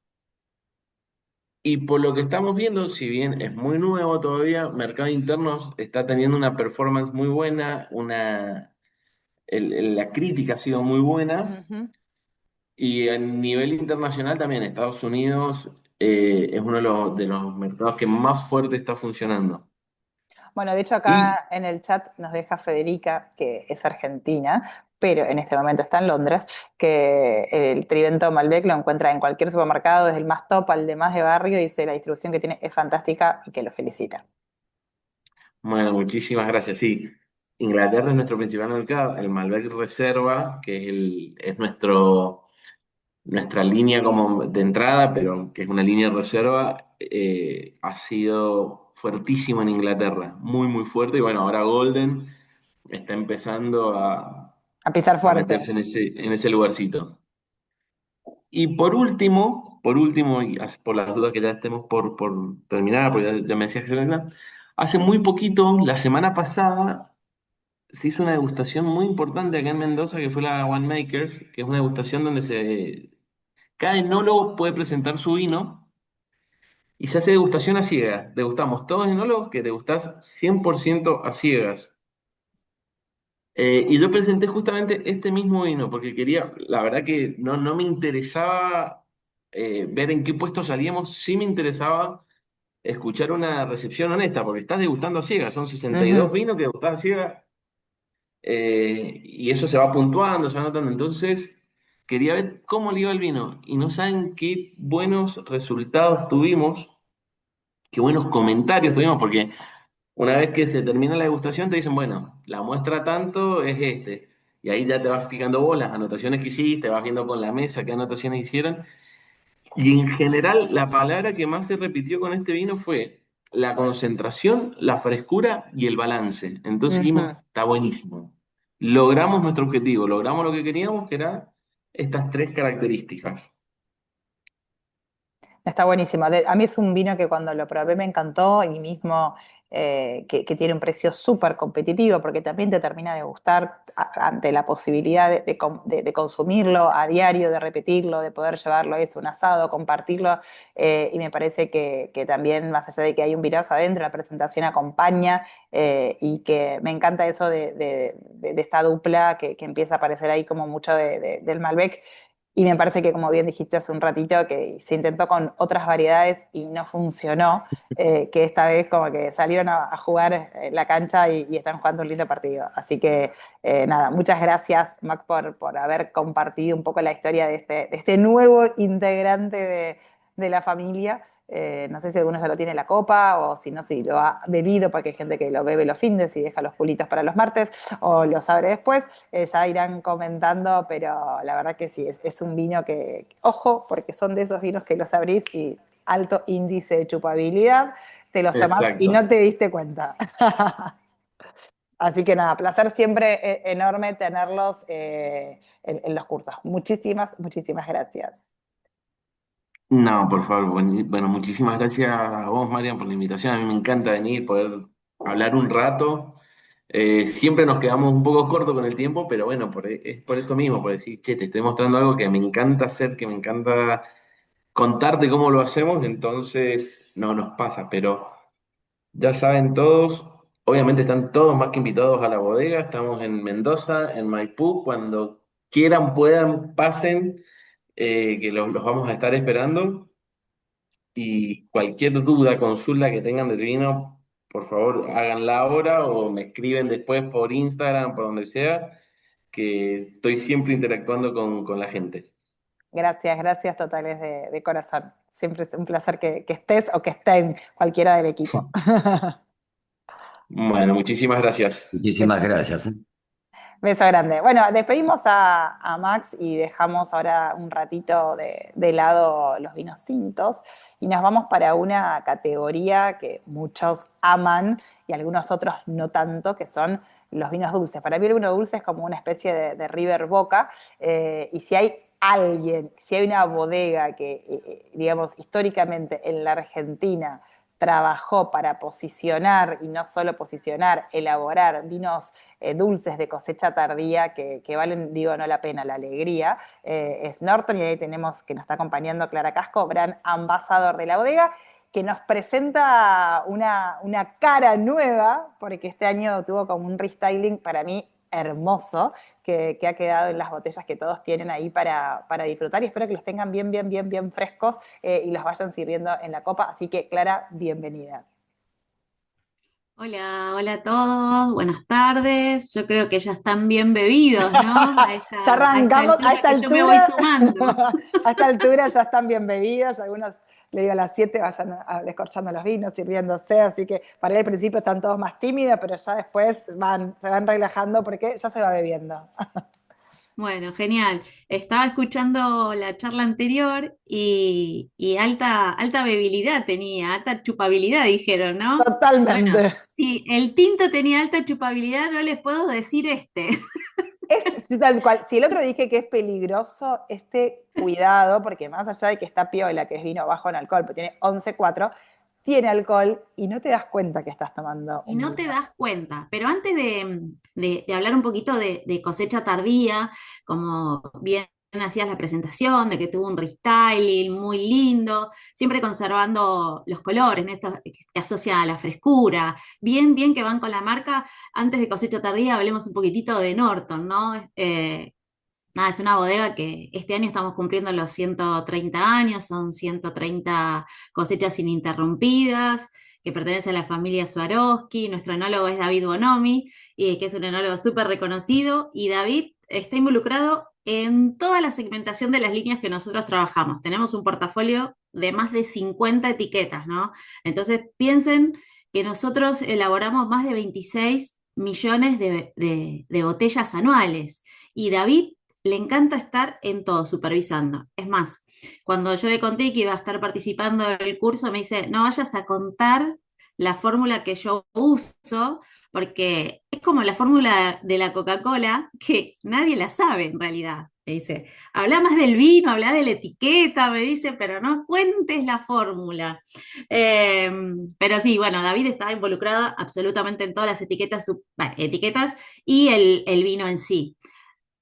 Y por lo que estamos viendo, si bien es muy nuevo todavía, mercado interno está teniendo una performance muy buena, la crítica ha sido muy buena, Ujú. y a nivel internacional también Estados Unidos es uno de los mercados que más fuerte está funcionando. Bueno, de hecho Y acá en el chat nos deja Federica, que es argentina, pero en este momento está en Londres, que el Trivento Malbec lo encuentra en cualquier supermercado, desde el más top al de más de barrio, y dice la distribución que tiene es fantástica y que lo felicita. bueno, muchísimas gracias, sí. Inglaterra es nuestro principal mercado, el Malbec Reserva, que es nuestra línea como de entrada, pero que es una línea de reserva, ha sido fuertísimo en Inglaterra, muy, muy fuerte. Y bueno, ahora Golden está empezando A pisar a fuerte. meterse en ese lugarcito. Y por último, y por las dudas que ya estemos por terminar, porque ya me decías que se vendrá, hace muy poquito, la semana pasada, se hizo una degustación muy importante acá en Mendoza, que fue la Winemakers, que es una degustación donde cada enólogo puede presentar su vino y se hace degustación a ciegas. Degustamos todos enólogos que degustás 100% a ciegas. Y yo presenté justamente este mismo vino porque quería, la verdad que no me interesaba ver en qué puesto salíamos, sí me interesaba escuchar una recepción honesta, porque estás degustando a ciegas, son 62 Ujú. vinos que degustás a ciegas, y eso se va puntuando, se va notando. Entonces, quería ver cómo le iba el vino, y no saben qué buenos resultados tuvimos, qué buenos comentarios tuvimos, porque una vez que se termina la degustación, te dicen, bueno, la muestra tanto es este. Y ahí ya te vas fijando vos las anotaciones que hiciste, vas viendo con la mesa qué anotaciones hicieron. Y en general, la palabra que más se repitió con este vino fue la concentración, la frescura y el balance. Entonces dijimos, Ujú. está buenísimo. Logramos nuestro objetivo, logramos lo que queríamos, que era estas tres características. Está buenísimo. A mí es un vino que cuando lo probé me encantó y mismo que tiene un precio súper competitivo porque también te termina de gustar ante la posibilidad de consumirlo a diario, de repetirlo, de poder llevarlo a eso, un asado, compartirlo. Y me parece que también, más allá de que hay un vinazo adentro, la presentación acompaña y que me encanta eso de esta dupla que empieza a aparecer ahí como mucho del Malbec. Y me parece que, como bien dijiste hace un ratito, que se intentó con otras variedades y no funcionó, que esta vez como que salieron a jugar en la cancha y están jugando un lindo partido. Así que nada, muchas gracias, Mac, por haber compartido un poco la historia de este nuevo integrante de la familia. No sé si alguno ya lo tiene en la copa o si no, si lo ha bebido, porque hay gente que lo bebe los findes y deja los culitos para los martes o los abre después. Ya irán comentando, pero la verdad que sí, es un vino que, ojo, porque son de esos vinos que los abrís y alto índice de chupabilidad, te los tomás y Exacto. no te diste cuenta. Así que nada, placer siempre enorme tenerlos en los cursos. Muchísimas, muchísimas gracias. No, por favor. Bueno, muchísimas gracias a vos, Marian, por la invitación. A mí me encanta venir, poder hablar un rato. Siempre nos quedamos un poco cortos con el tiempo, pero bueno, es por esto mismo, por decir, che, te estoy mostrando algo que me encanta hacer, que me encanta contarte cómo lo hacemos, entonces no nos pasa, pero ya saben todos, obviamente están todos más que invitados a la bodega, estamos en Mendoza, en Maipú, cuando quieran, puedan, pasen, que los vamos a estar esperando. Y cualquier duda, consulta que tengan del vino, por favor, háganla ahora o me escriben después por Instagram, por donde sea, que estoy siempre interactuando con la gente. Gracias, gracias totales de corazón. Siempre es un placer que estés o que estén cualquiera del equipo. Bueno, muchísimas gracias. Muchísimas gracias. Beso grande. Bueno, despedimos a Max y dejamos ahora un ratito de lado los vinos tintos y nos vamos para una categoría que muchos aman y algunos otros no tanto, que son los vinos dulces. Para mí el vino dulce es como una especie de River Boca y si hay alguien, si hay una bodega que, digamos, históricamente en la Argentina trabajó para posicionar, y no solo posicionar, elaborar vinos dulces de cosecha tardía que valen, digo, no la pena, la alegría. Es Norton y ahí tenemos que nos está acompañando Clara Casco, gran ambasador de la bodega, que nos presenta una cara nueva, porque este año tuvo como un restyling para mí hermoso, que ha quedado en las botellas que todos tienen ahí para disfrutar y espero que los tengan bien, bien, bien, bien frescos y los vayan sirviendo en la copa. Así que, Clara, bienvenida. Hola, hola a todos, buenas tardes. Yo creo que ya están bien bebidos, ¿no? Ya A esta arrancamos, a altura esta que yo me voy altura, sumando. a esta altura ya están bien bebidos, algunos le digo a las 7 vayan descorchando los vinos, sirviéndose, así que para él al principio están todos más tímidos, pero ya después se van relajando porque ya se va bebiendo. Bueno, genial. Estaba escuchando la charla anterior y alta bebilidad tenía, alta chupabilidad, dijeron, ¿no? Bueno, Totalmente. si el tinto tenía alta chupabilidad, no les puedo decir este. Sí, tal cual. Si el otro dije que es peligroso, cuidado, porque más allá de que está piola, que es vino bajo en alcohol, pero tiene 11,4, tiene alcohol y no te das cuenta que estás tomando Y un no te vino. das cuenta. Pero antes de hablar un poquito de cosecha tardía, como bien hacías la presentación, de que tuvo un restyling muy lindo, siempre conservando los colores, ¿no? Esto que asocia a la frescura, bien que van con la marca. Antes de cosecha tardía, hablemos un poquitito de Norton, ¿no? Nada, es una bodega que este año estamos cumpliendo los 130 años, son 130 cosechas ininterrumpidas, que pertenece a la familia Swarovski. Nuestro enólogo es David Bonomi, que es un enólogo súper reconocido, y David está involucrado en toda la segmentación de las líneas que nosotros trabajamos. Tenemos un portafolio de más de 50 etiquetas, ¿no? Entonces piensen que nosotros elaboramos más de 26 millones de botellas anuales. Y David le encanta estar en todo, supervisando. Es más, cuando yo le conté que iba a estar participando del curso, me dice, no vayas a contar la fórmula que yo uso, porque es como la fórmula de la Coca-Cola, que nadie la sabe en realidad. Me dice, habla más del vino, habla de la etiqueta, me dice, pero no cuentes la fórmula. Eh, pero sí, bueno, David está involucrado absolutamente en todas las etiquetas y el vino en sí.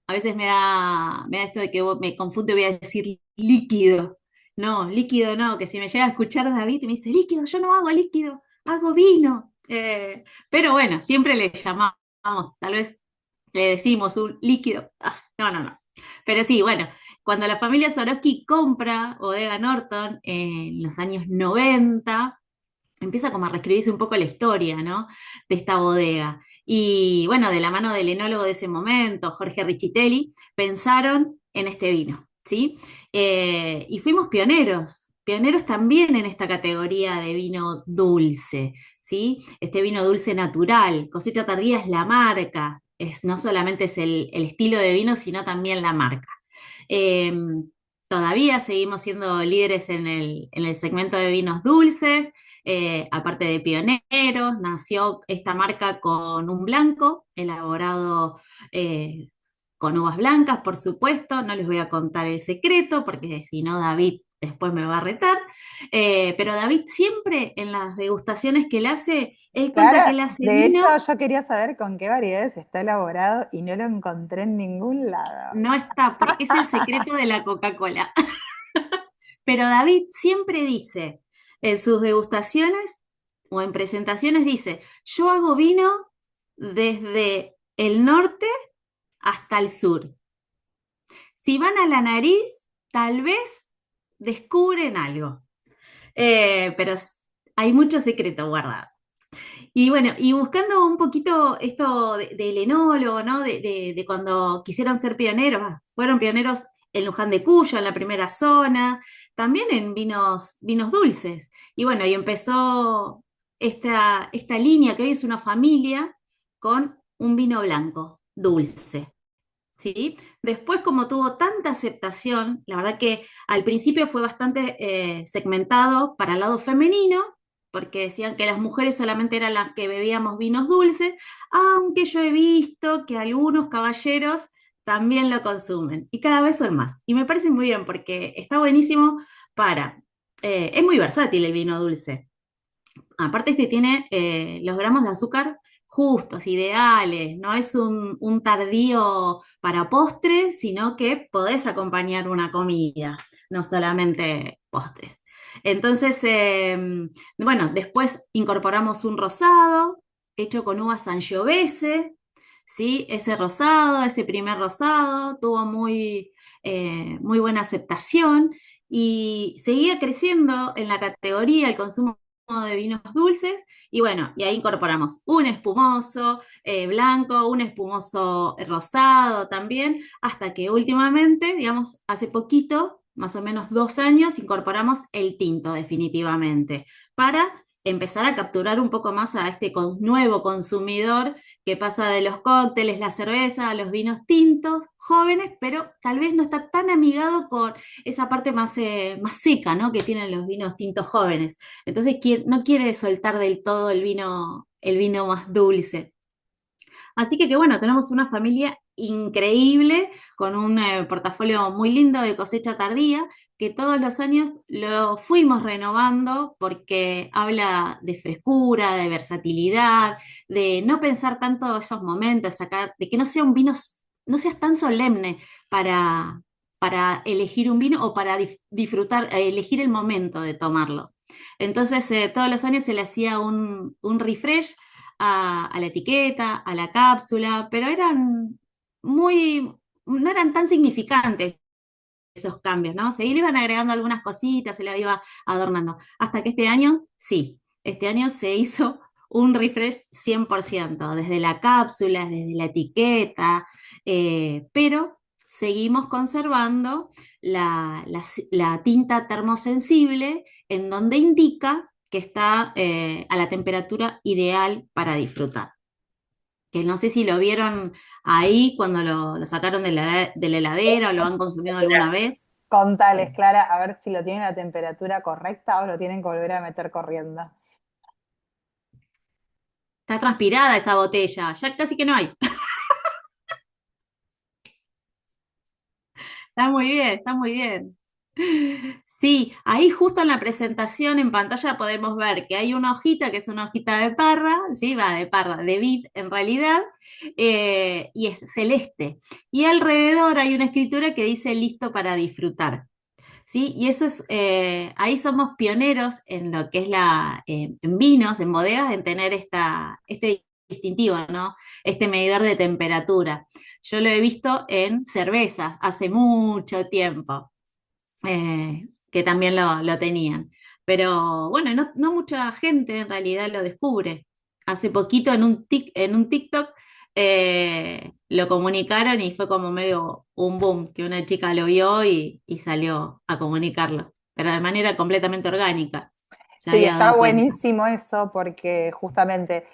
A veces me da esto de que me confundo y voy a decir líquido. No, líquido no, que si me llega a escuchar David y me dice, líquido, yo no hago líquido, hago vino. Pero bueno, siempre le llamamos, tal vez le decimos un líquido. No. Pero sí, bueno, cuando la familia Swarovski compra Bodega Norton en los años 90, empieza como a reescribirse un poco la historia, ¿no? De esta bodega. Y bueno, de la mano del enólogo de ese momento, Jorge Richitelli, pensaron en este vino, ¿sí? Y fuimos pioneros también en esta categoría de vino dulce, ¿sí? Este vino dulce natural. Cosecha Tardía es la marca, no solamente es el estilo de vino, sino también la marca. Eh, Todavía seguimos siendo líderes en el segmento de vinos dulces. Aparte de pioneros, nació esta marca con un blanco elaborado con uvas blancas, por supuesto. No les voy a contar el secreto porque si no David después me va a retar. Pero David siempre en las degustaciones que él hace, él cuenta que Claro, él hace de hecho vino. yo quería saber con qué variedades está elaborado y no lo encontré en ningún lado. No está, porque es el secreto de la Coca-Cola. Pero David siempre dice, en sus degustaciones o en presentaciones, dice, yo hago vino desde el norte hasta el sur. Si van a la nariz, tal vez descubren algo. Pero hay mucho secreto guardado. Y bueno, y buscando un poquito esto del enólogo, ¿no? De cuando quisieron ser pioneros, fueron pioneros en Luján de Cuyo, en la primera zona, también en vinos dulces. Y bueno, y empezó esta línea que hoy es una familia con un vino blanco, dulce. ¿Sí? Después, como tuvo tanta aceptación, la verdad que al principio fue bastante segmentado para el lado femenino, porque decían que las mujeres solamente eran las que bebíamos vinos dulces, aunque yo he visto que algunos caballeros también lo consumen, y cada vez son más. Y me parece muy bien, porque está buenísimo es muy versátil el vino dulce. Aparte tiene los gramos de azúcar justos, ideales, no es un tardío para postre, sino que podés acompañar una comida, no solamente postres. Entonces, bueno, después incorporamos un rosado hecho con uvas Sangiovese, ¿sí? Ese rosado, ese primer rosado, tuvo muy buena aceptación y seguía creciendo en la categoría el consumo de vinos dulces, y bueno, y ahí incorporamos un espumoso blanco, un espumoso rosado también, hasta que últimamente, digamos, hace poquito, más o menos 2 años, incorporamos el tinto definitivamente, para empezar a capturar un poco más a este nuevo consumidor que pasa de los cócteles, la cerveza, a los vinos tintos, jóvenes, pero tal vez no está tan amigado con esa parte más seca, ¿no? Que tienen los vinos tintos jóvenes. Entonces no quiere soltar del todo el vino más dulce. Así que bueno, tenemos una familia increíble con un portafolio muy lindo de cosecha tardía que todos los años lo fuimos renovando porque habla de frescura, de versatilidad, de no pensar tanto esos momentos, de que no sea un vino, no seas tan solemne para elegir un vino o para disfrutar, elegir el momento de tomarlo. Entonces, todos los años se le hacía un refresh a la etiqueta, a la cápsula, pero no eran tan significantes esos cambios, ¿no? Se le iban agregando algunas cositas, se le iba adornando. Hasta que este año, sí, este año se hizo un refresh 100%, desde la cápsula, desde la etiqueta, pero seguimos conservando la tinta termosensible en donde indica que está a la temperatura ideal para disfrutar. Que no sé si lo vieron ahí cuando lo sacaron de la heladera o lo han consumido alguna vez. Contales, Sí. Clara, a ver si lo tienen a la temperatura correcta o lo tienen que volver a meter corriendo. Está transpirada esa botella, ya casi que no hay. Está muy bien, está muy bien. Sí, ahí justo en la presentación en pantalla podemos ver que hay una hojita que es una hojita de parra, ¿sí? Va de parra, de vid en realidad, y es celeste. Y alrededor hay una escritura que dice listo para disfrutar. ¿Sí? Y eso es, ahí somos pioneros en lo que es en vinos, en bodegas, en tener este distintivo, ¿no? Este medidor de temperatura. Yo lo he visto en cervezas hace mucho tiempo, que también lo tenían. Pero bueno, no mucha gente en realidad lo descubre. Hace poquito en un TikTok lo comunicaron y fue como medio un boom, que una chica lo vio y salió a comunicarlo, pero de manera completamente orgánica, se Sí, había está dado cuenta. buenísimo eso porque justamente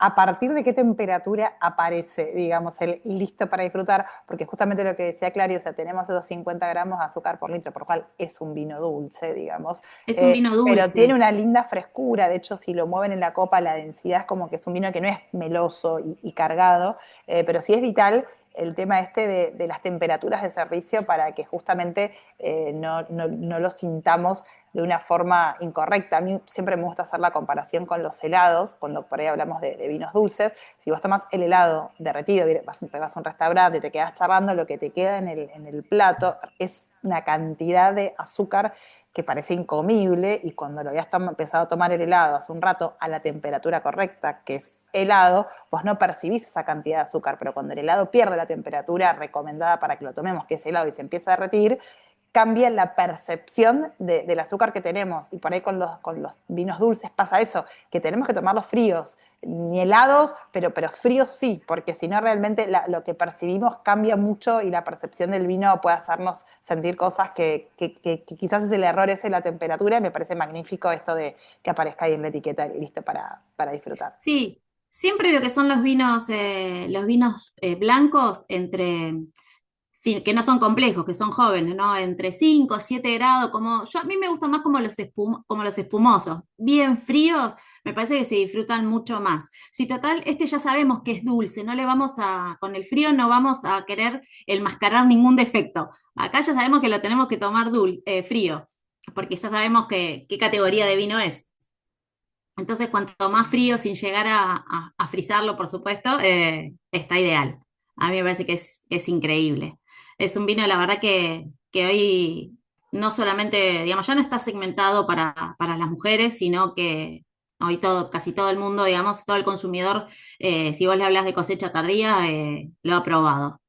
a partir de qué temperatura aparece, digamos, el listo para disfrutar, porque justamente lo que decía Clary, o sea, tenemos esos 50 gramos de azúcar por litro, por lo cual es un vino dulce, digamos, Es un vino pero tiene dulce. una linda frescura, de hecho, si lo mueven en la copa, la densidad es como que es un vino que no es meloso y cargado, pero sí es vital el tema este de las temperaturas de servicio para que justamente no lo sintamos de una forma incorrecta. A mí siempre me gusta hacer la comparación con los helados, cuando por ahí hablamos de vinos dulces. Si vos tomás el helado derretido, vas a un restaurante y te quedás charlando, lo que te queda en el plato es una cantidad de azúcar que parece incomible, y cuando lo habías empezado a tomar el helado hace un rato a la temperatura correcta, que es helado, vos no percibís esa cantidad de azúcar, pero cuando el helado pierde la temperatura recomendada para que lo tomemos, que es helado, y se empieza a derretir, cambia la percepción del azúcar que tenemos. Y por ahí con los vinos dulces pasa eso, que tenemos que tomarlos fríos, ni helados, pero fríos sí, porque si no realmente lo que percibimos cambia mucho y la percepción del vino puede hacernos sentir cosas que quizás es el error ese de la temperatura. Y me parece magnífico esto de que aparezca ahí en la etiqueta listo para disfrutar. Sí, siempre lo que son los vinos blancos sí, que no son complejos, que son jóvenes, ¿no? Entre 5 o 7 grados, a mí me gustan más como los espumosos, bien fríos, me parece que se disfrutan mucho más. Si total, este ya sabemos que es dulce, con el frío no vamos a querer enmascarar ningún defecto. Acá ya sabemos que lo tenemos que tomar frío, porque ya sabemos qué categoría de vino es. Entonces, cuanto más frío, sin llegar a frizarlo, por supuesto, está ideal. A mí me parece que es increíble. Es un vino, la verdad, que hoy no solamente, digamos, ya no está segmentado para las mujeres, sino que hoy casi todo el mundo, digamos, todo el consumidor, si vos le hablas de cosecha tardía, lo ha probado.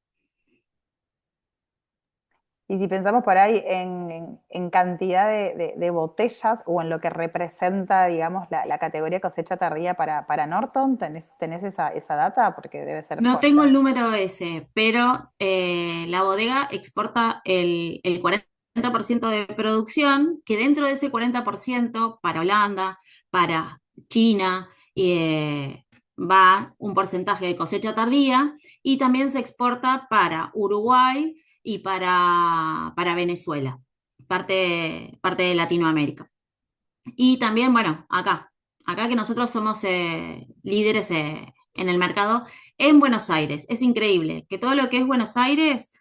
Y si pensamos por ahí en cantidad de botellas o en lo que representa, digamos, la categoría cosecha tardía para Norton, ¿tenés esa data? Porque debe ser No tengo joya. el número ese, pero la bodega exporta el 40%. 40% de producción, que dentro de ese 40% para Holanda, para China, va un porcentaje de cosecha tardía y también se exporta para Uruguay y para Venezuela, parte de Latinoamérica. Y también, bueno, acá que nosotros somos líderes en el mercado en Buenos Aires. Es increíble que todo lo que es Buenos Aires,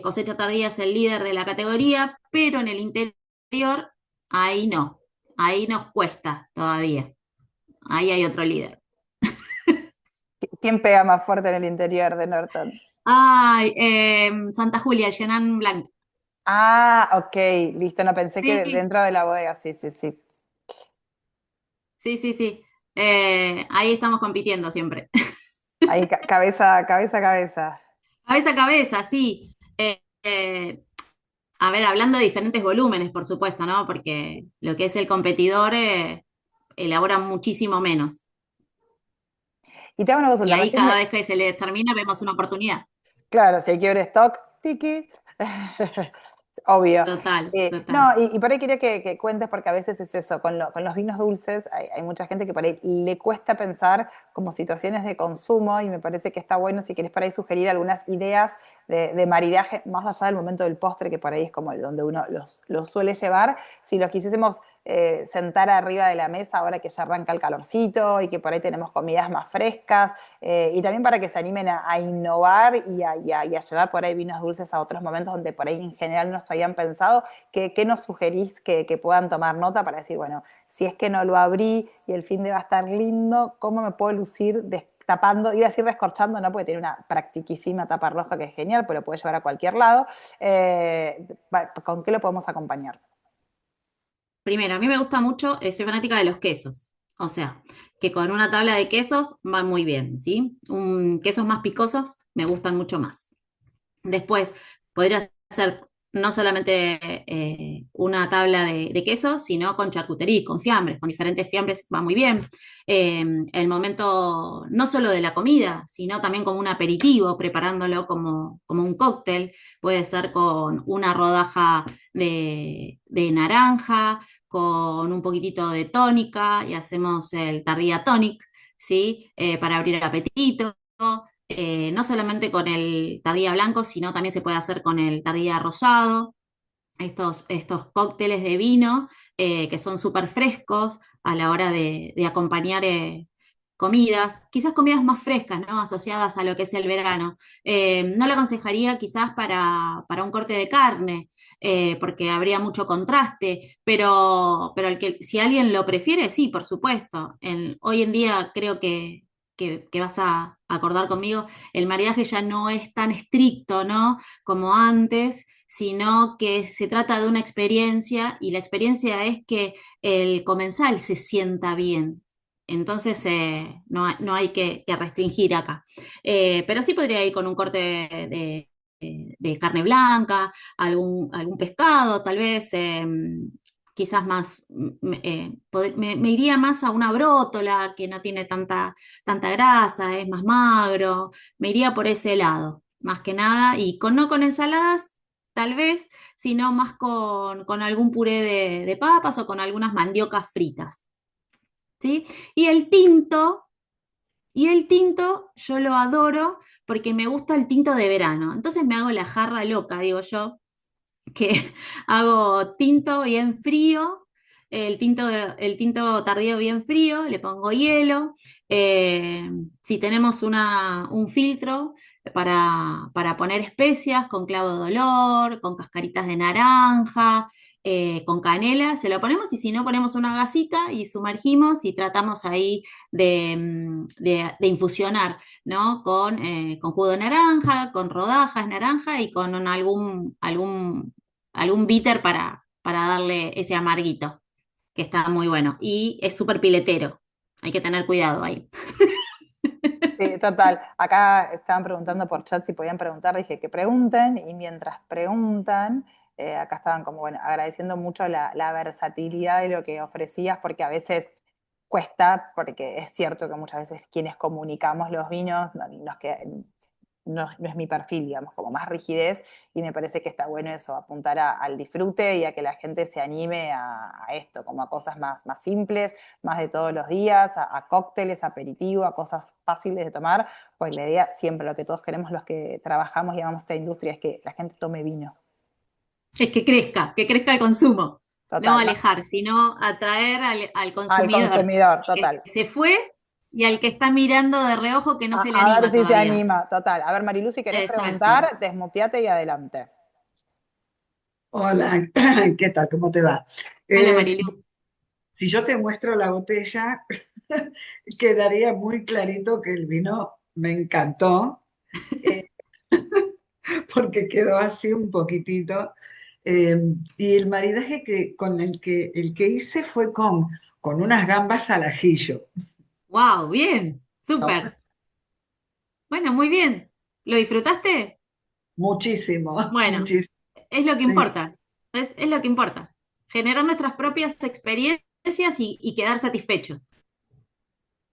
cosecha tardía es el líder de la categoría, pero en el interior, ahí no, ahí nos cuesta todavía. Ahí hay otro líder. ¿Quién pega más fuerte en el interior de Norton? Ay, Santa Julia, el Chenin Blanc. Ah, ok, listo, no pensé que Sí, dentro de la bodega, sí, sí, sí. sí, sí, sí. Ahí estamos compitiendo siempre. Ahí, cabeza, cabeza, cabeza. Cabeza a cabeza, sí. A ver, hablando de diferentes volúmenes, por supuesto, ¿no? Porque lo que es el competidor elabora muchísimo menos. Y te hago una Y consulta, ahí cada vez que se le termina vemos una oportunidad. claro, si hay que ver stock, tiki. Obvio. Total, total. No, y por ahí quería que cuentes, porque a veces es eso, con los vinos dulces hay mucha gente que por ahí le cuesta pensar como situaciones de consumo y me parece que está bueno si querés por ahí sugerir algunas ideas de maridaje, más allá del momento del postre, que por ahí es como donde uno los suele llevar, si los quisiésemos sentar arriba de la mesa ahora que ya arranca el calorcito y que por ahí tenemos comidas más frescas, y también para que se animen a innovar y a llevar por ahí vinos dulces a otros momentos donde por ahí en general no se habían pensado. ¿Qué nos sugerís que puedan tomar nota para decir, bueno, si es que no lo abrí y el fin de va a estar lindo, ¿cómo me puedo lucir tapando? Iba a decir descorchando, ¿no? Porque tiene una practiquísima tapa roja que es genial, pero lo puede llevar a cualquier lado. ¿Con qué lo podemos acompañar? Primero, a mí me gusta mucho, soy fanática de los quesos. O sea, que con una tabla de quesos va muy bien, ¿sí? Quesos más picosos me gustan mucho más. Después, podría ser no solamente una tabla de quesos, sino con charcutería, con fiambres, con diferentes fiambres va muy bien. El momento no solo de la comida, sino también como un aperitivo, preparándolo como un cóctel. Puede ser con una rodaja de naranja, con un poquitito de tónica y hacemos el tardía tonic, ¿sí? Para abrir el apetito. No solamente con el tardía blanco, sino también se puede hacer con el tardía rosado, estos cócteles de vino que son súper frescos a la hora de acompañar comidas, quizás comidas más frescas, ¿no? Asociadas a lo que es el verano. No lo aconsejaría quizás para un corte de carne, porque habría mucho contraste, pero si alguien lo prefiere, sí, por supuesto. Hoy en día creo que vas a acordar conmigo, el maridaje ya no es tan estricto, ¿no? Como antes, sino que se trata de una experiencia y la experiencia es que el comensal se sienta bien. Entonces, no hay que restringir acá. Pero sí podría ir con un corte de carne blanca, algún pescado, tal vez, quizás más, me iría más a una brótola que no tiene tanta grasa, es más magro, me iría por ese lado, más que nada, y no con ensaladas, tal vez, sino más con algún puré de papas o con algunas mandiocas fritas, ¿sí? Y el tinto yo lo adoro porque me gusta el tinto de verano, entonces me hago la jarra loca, digo yo, que hago tinto bien frío, el tinto tardío bien frío, le pongo hielo. Si tenemos un filtro para poner especias con clavo de olor, con cascaritas de naranja, con canela, se lo ponemos y si no ponemos una gasita y sumergimos y tratamos ahí de infusionar, ¿no? Con jugo de naranja, con rodajas de naranja y con algún bitter para darle ese amarguito, que está muy bueno. Y es súper piletero, hay que tener cuidado ahí. Sí, total. Acá estaban preguntando por chat si podían preguntar, dije que pregunten, y mientras preguntan, acá estaban como, bueno, agradeciendo mucho la versatilidad de lo que ofrecías, porque a veces cuesta, porque es cierto que muchas veces quienes comunicamos los vinos, no es mi perfil, digamos, como más rigidez, y me parece que está bueno eso, apuntar al disfrute y a que la gente se anime a esto, como a cosas más simples, más de todos los días, a cócteles, aperitivos, a cosas fáciles de tomar, pues la idea siempre, lo que todos queremos los que trabajamos y amamos esta industria, es que la gente tome vino. Es que crezca el consumo. No Total, ¿no? alejar, sino atraer al Al consumidor consumidor, que total. se fue y al que está mirando de reojo que no se le A ver anima si se todavía. anima, total. A ver, Marilu, si querés Exacto. preguntar, desmuteate y adelante. Hola, ¿qué tal? ¿Cómo te va? Hola Eh, Marilu. si yo te muestro la botella, quedaría muy clarito que el vino me encantó, eh, porque quedó así un poquitito. Eh, y el maridaje con el que hice fue con unas gambas al ajillo. Wow, bien, ¿No? súper. Bueno, muy bien. ¿Lo disfrutaste? Muchísimo, Bueno, muchísimo. es lo que Sí, importa. Es lo que importa. Generar nuestras propias experiencias y quedar satisfechos.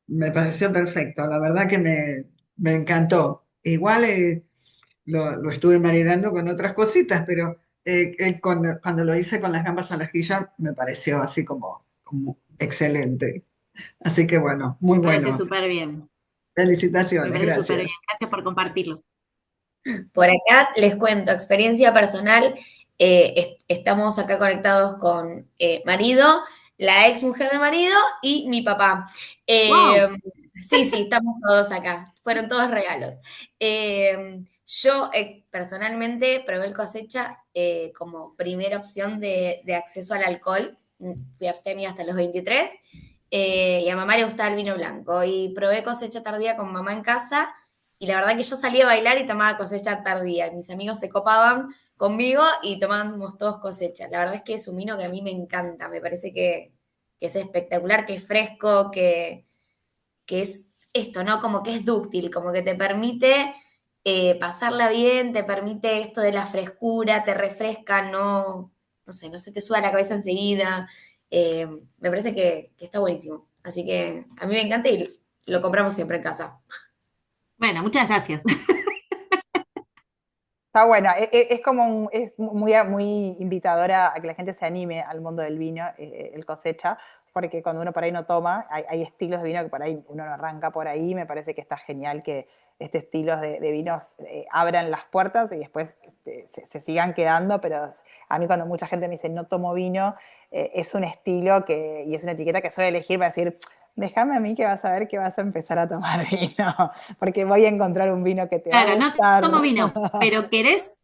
me pareció perfecto, la verdad que me encantó. Igual lo estuve maridando con otras cositas, pero cuando lo hice con las gambas al ajillo me pareció así como excelente. Así que bueno, muy Me parece bueno. súper bien. Me Felicitaciones, parece súper bien. gracias. Gracias por compartirlo. Por acá les cuento, experiencia personal, estamos acá conectados con marido, la ex mujer de marido y mi papá. Eh, Wow. sí, sí, estamos todos acá, fueron todos regalos. Yo personalmente probé el cosecha como primera opción de acceso al alcohol, fui abstemia hasta los 23, y a mamá le gustaba el vino blanco, y probé cosecha tardía con mamá en casa. Y la verdad que yo salía a bailar y tomaba cosecha tardía. Mis amigos se copaban conmigo y tomábamos todos cosecha. La verdad es que es un vino que a mí me encanta. Me parece que es espectacular, que es fresco, que es esto, ¿no? Como que es dúctil, como que te permite pasarla bien, te permite esto de la frescura, te refresca, no sé, no se te suda la cabeza enseguida. Me parece que está buenísimo. Así que a mí me encanta y lo compramos siempre en casa. Bueno, muchas gracias. Está bueno, es como es muy invitadora a que la gente se anime al mundo del vino, el cosecha, porque cuando uno por ahí no toma, hay estilos de vino que por ahí uno no arranca por ahí, me parece que está genial que este estilos de vinos abran las puertas y después se sigan quedando, pero a mí cuando mucha gente me dice no tomo vino, es un estilo y es una etiqueta que suele elegir para decir, déjame a mí que vas a ver que vas a empezar a tomar vino, porque voy a encontrar un vino que te va a Claro, no gustar. tomo vino, pero Pero querés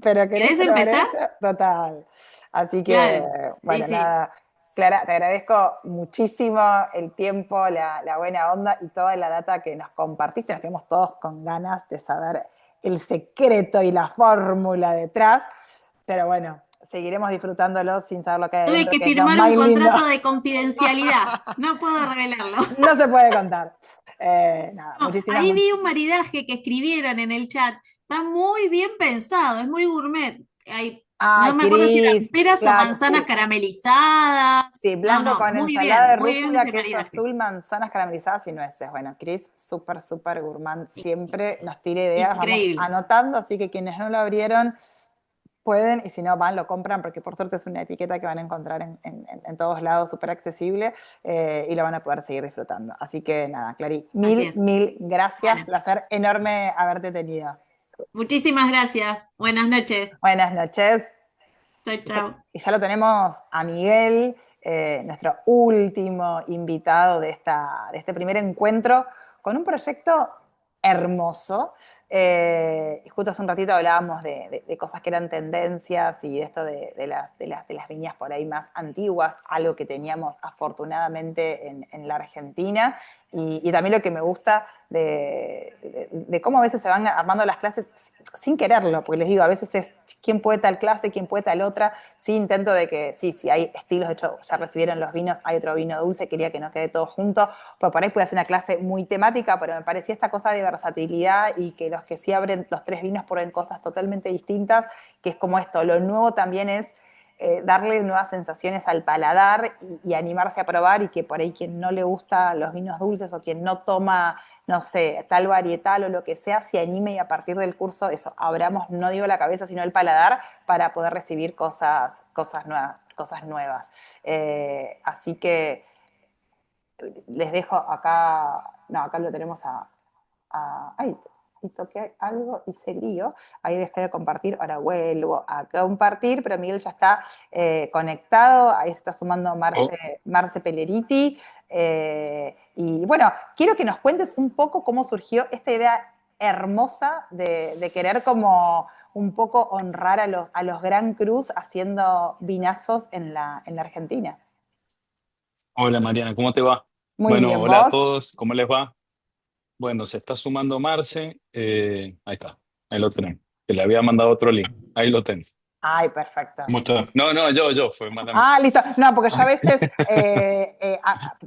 ¿querés empezar? probar esto, total. Así que, Claro, sí, bueno, sí. nada. Clara, te agradezco muchísimo el tiempo, la buena onda y toda la data que nos compartiste. Nos quedamos todos con ganas de saber el secreto y la fórmula detrás. Pero bueno, seguiremos disfrutándolo sin saber lo que hay Tuve adentro, que que es lo firmar más un lindo. contrato de confidencialidad. No puedo revelarlo. No se puede contar. Nada, No, muchísimas, ahí vi un maridaje que escribieron en el chat. Está muy bien pensado, es muy gourmet. No Ay, me acuerdo si eran Cris, peras o claro, manzanas sí. caramelizadas. Sí, No, blanco no, con ensalada de muy bien rúcula, ese queso maridaje. azul, manzanas caramelizadas y nueces. Bueno, Cris, súper gourmand, siempre nos tira ideas, vamos Increíble. anotando, así que quienes no lo abrieron pueden, y si no van, lo compran, porque por suerte es una etiqueta que van a encontrar en todos lados, súper accesible, y lo van a poder seguir disfrutando. Así que nada, Clary, Así es. mil gracias, Bueno, placer enorme haberte tenido. muchísimas gracias. Buenas noches. Buenas noches. Chau, chau. Y ya lo tenemos a Miguel, nuestro último invitado de este primer encuentro, con un proyecto hermoso. Y justo hace un ratito hablábamos de cosas que eran tendencias y esto de las viñas por ahí más antiguas, algo que teníamos afortunadamente en la Argentina. Y también lo que me gusta de cómo a veces se van armando las clases sin quererlo, porque les digo, a veces es quién puede tal clase, quién puede tal otra. Sí, intento de que, sí, hay estilos, de hecho, ya recibieron los vinos, hay otro vino dulce, quería que no quede todo junto, pues por ahí puede ser una clase muy temática, pero me parecía esta cosa de versatilidad y que los que sí abren los tres vinos prueben cosas totalmente distintas, que es como esto, lo nuevo también es darle nuevas sensaciones al paladar y animarse a probar, y que por ahí quien no le gusta los vinos dulces o quien no toma, no sé, tal varietal o lo que sea, se anime y a partir del curso eso, abramos, no digo la cabeza, sino el paladar para poder recibir cosas nuevas. Cosas nuevas. Así que les dejo acá, no, acá lo tenemos ay, y toqué algo, hice lío, ahí dejé de compartir, ahora vuelvo a compartir, pero Miguel ya está conectado, ahí se está sumando Oh, Marce Pelleriti, y bueno, quiero que nos cuentes un poco cómo surgió esta idea hermosa de querer como un poco honrar a los Gran Cruz haciendo vinazos en la Argentina. hola Mariana, ¿cómo te va? Muy Bueno, bien, hola a ¿vos? todos, ¿cómo les va? Bueno, se está sumando Marce, ahí está, ahí lo tenemos. Que le había mandado otro link, ahí lo tenés. Ay, perfecto. ¿Cómo está? No, no, fue mándame. Ah, listo. No, porque yo a veces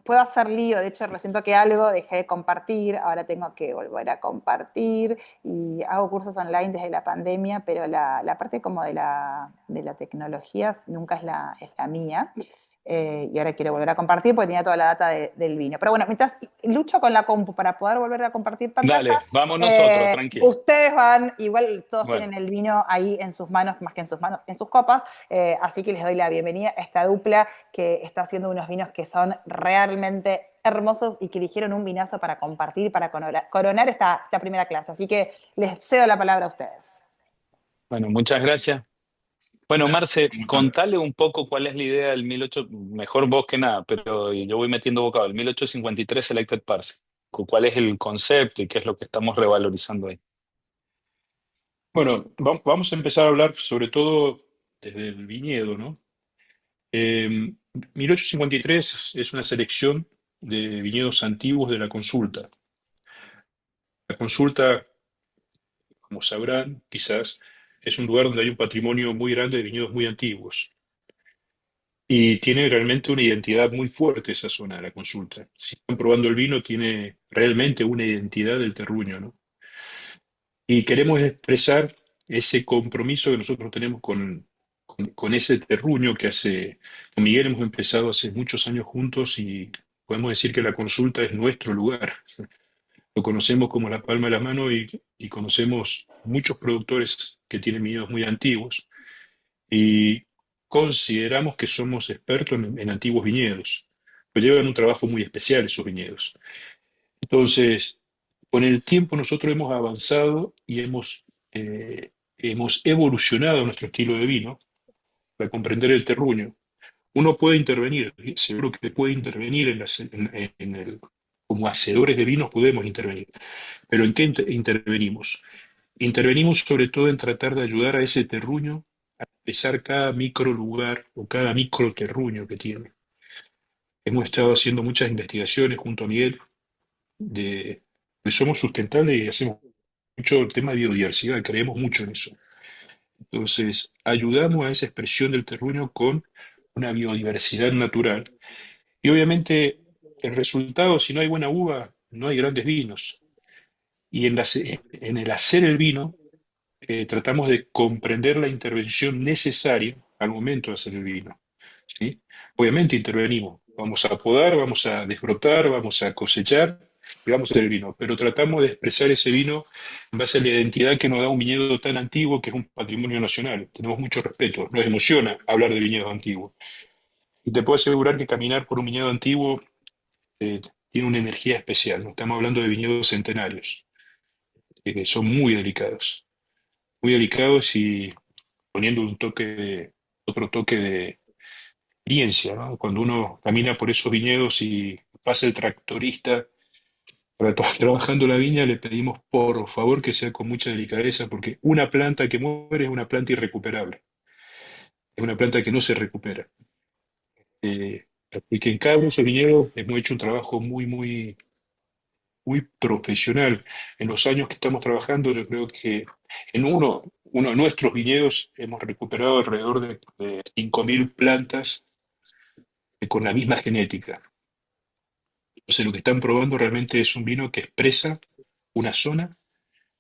puedo hacer lío. De hecho, recién toqué algo, dejé de compartir, ahora tengo que volver a compartir y hago cursos online desde la pandemia, pero la parte como de la tecnología nunca es la mía. Y ahora quiero volver a compartir porque tenía toda la data del vino. Pero bueno, mientras lucho con la compu para poder volver a compartir pantalla, Dale, vamos nosotros, tranquilo. ustedes van, igual todos Bueno, tienen el vino ahí en sus manos, más que en sus manos, en sus copas. Así que les doy la bienvenida a esta dupla que está haciendo unos vinos que son realmente hermosos y que eligieron un vinazo para compartir, para coronar esta primera clase. Así que les cedo la palabra a ustedes. bueno, muchas gracias. Bueno, Marce, contale un poco cuál es la idea del 1800, mejor vos que nada, pero yo voy metiendo bocado, el 1853 Selected Parsec. ¿Cuál es el concepto y qué es lo que estamos revalorizando ahí? Bueno, vamos a empezar a hablar sobre todo desde el viñedo, ¿no? 1853 es una selección de viñedos antiguos de la consulta. La consulta, como sabrán, quizás, es un lugar donde hay un patrimonio muy grande de viñedos muy antiguos. Y tiene realmente una identidad muy fuerte esa zona de la consulta. Si están probando el vino, tiene realmente una identidad del terruño, ¿no? Y queremos expresar ese compromiso que nosotros tenemos con ese terruño que con Miguel hemos empezado hace muchos años juntos y podemos decir que la consulta es nuestro lugar. Lo conocemos como la palma de la mano y conocemos muchos productores que tienen viñedos muy antiguos y consideramos que somos expertos en antiguos viñedos. Pero llevan un trabajo muy especial esos viñedos. Entonces, con el tiempo nosotros hemos avanzado y hemos evolucionado nuestro estilo de vino para comprender el terruño. Uno puede intervenir, seguro que puede intervenir como hacedores de vinos podemos intervenir. Pero ¿en qué intervenimos? Intervenimos sobre todo en tratar de ayudar a ese terruño a expresar cada micro lugar o cada micro terruño que tiene. Hemos estado haciendo muchas investigaciones junto a Miguel de somos sustentables y hacemos mucho el tema de biodiversidad, creemos mucho en eso. Entonces, ayudamos a esa expresión del terruño con una biodiversidad natural. Y obviamente, el resultado, si no hay buena uva, no hay grandes vinos. Y en el hacer el vino, tratamos de comprender la intervención necesaria al momento de hacer el vino. ¿Sí? Obviamente intervenimos, vamos a podar, vamos a desbrotar, vamos a cosechar y vamos a hacer el vino, pero tratamos de expresar ese vino en base a la identidad que nos da un viñedo tan antiguo que es un patrimonio nacional. Tenemos mucho respeto, nos emociona hablar de viñedos antiguos. Y te puedo asegurar que caminar por un viñedo antiguo tiene una energía especial. No estamos hablando de viñedos centenarios, que son muy delicados y poniendo otro toque de experiencia, ¿no? Cuando uno camina por esos viñedos y pasa el tractorista trabajando la viña, le pedimos por favor que sea con mucha delicadeza, porque una planta que muere es una planta irrecuperable, es una planta que no se recupera. Así que en cada uno de esos viñedos hemos hecho un trabajo muy profesional. En los años que estamos trabajando, yo creo que en uno de nuestros viñedos hemos recuperado alrededor de 5.000 plantas con la misma genética. Entonces lo que están probando realmente es un vino que expresa una zona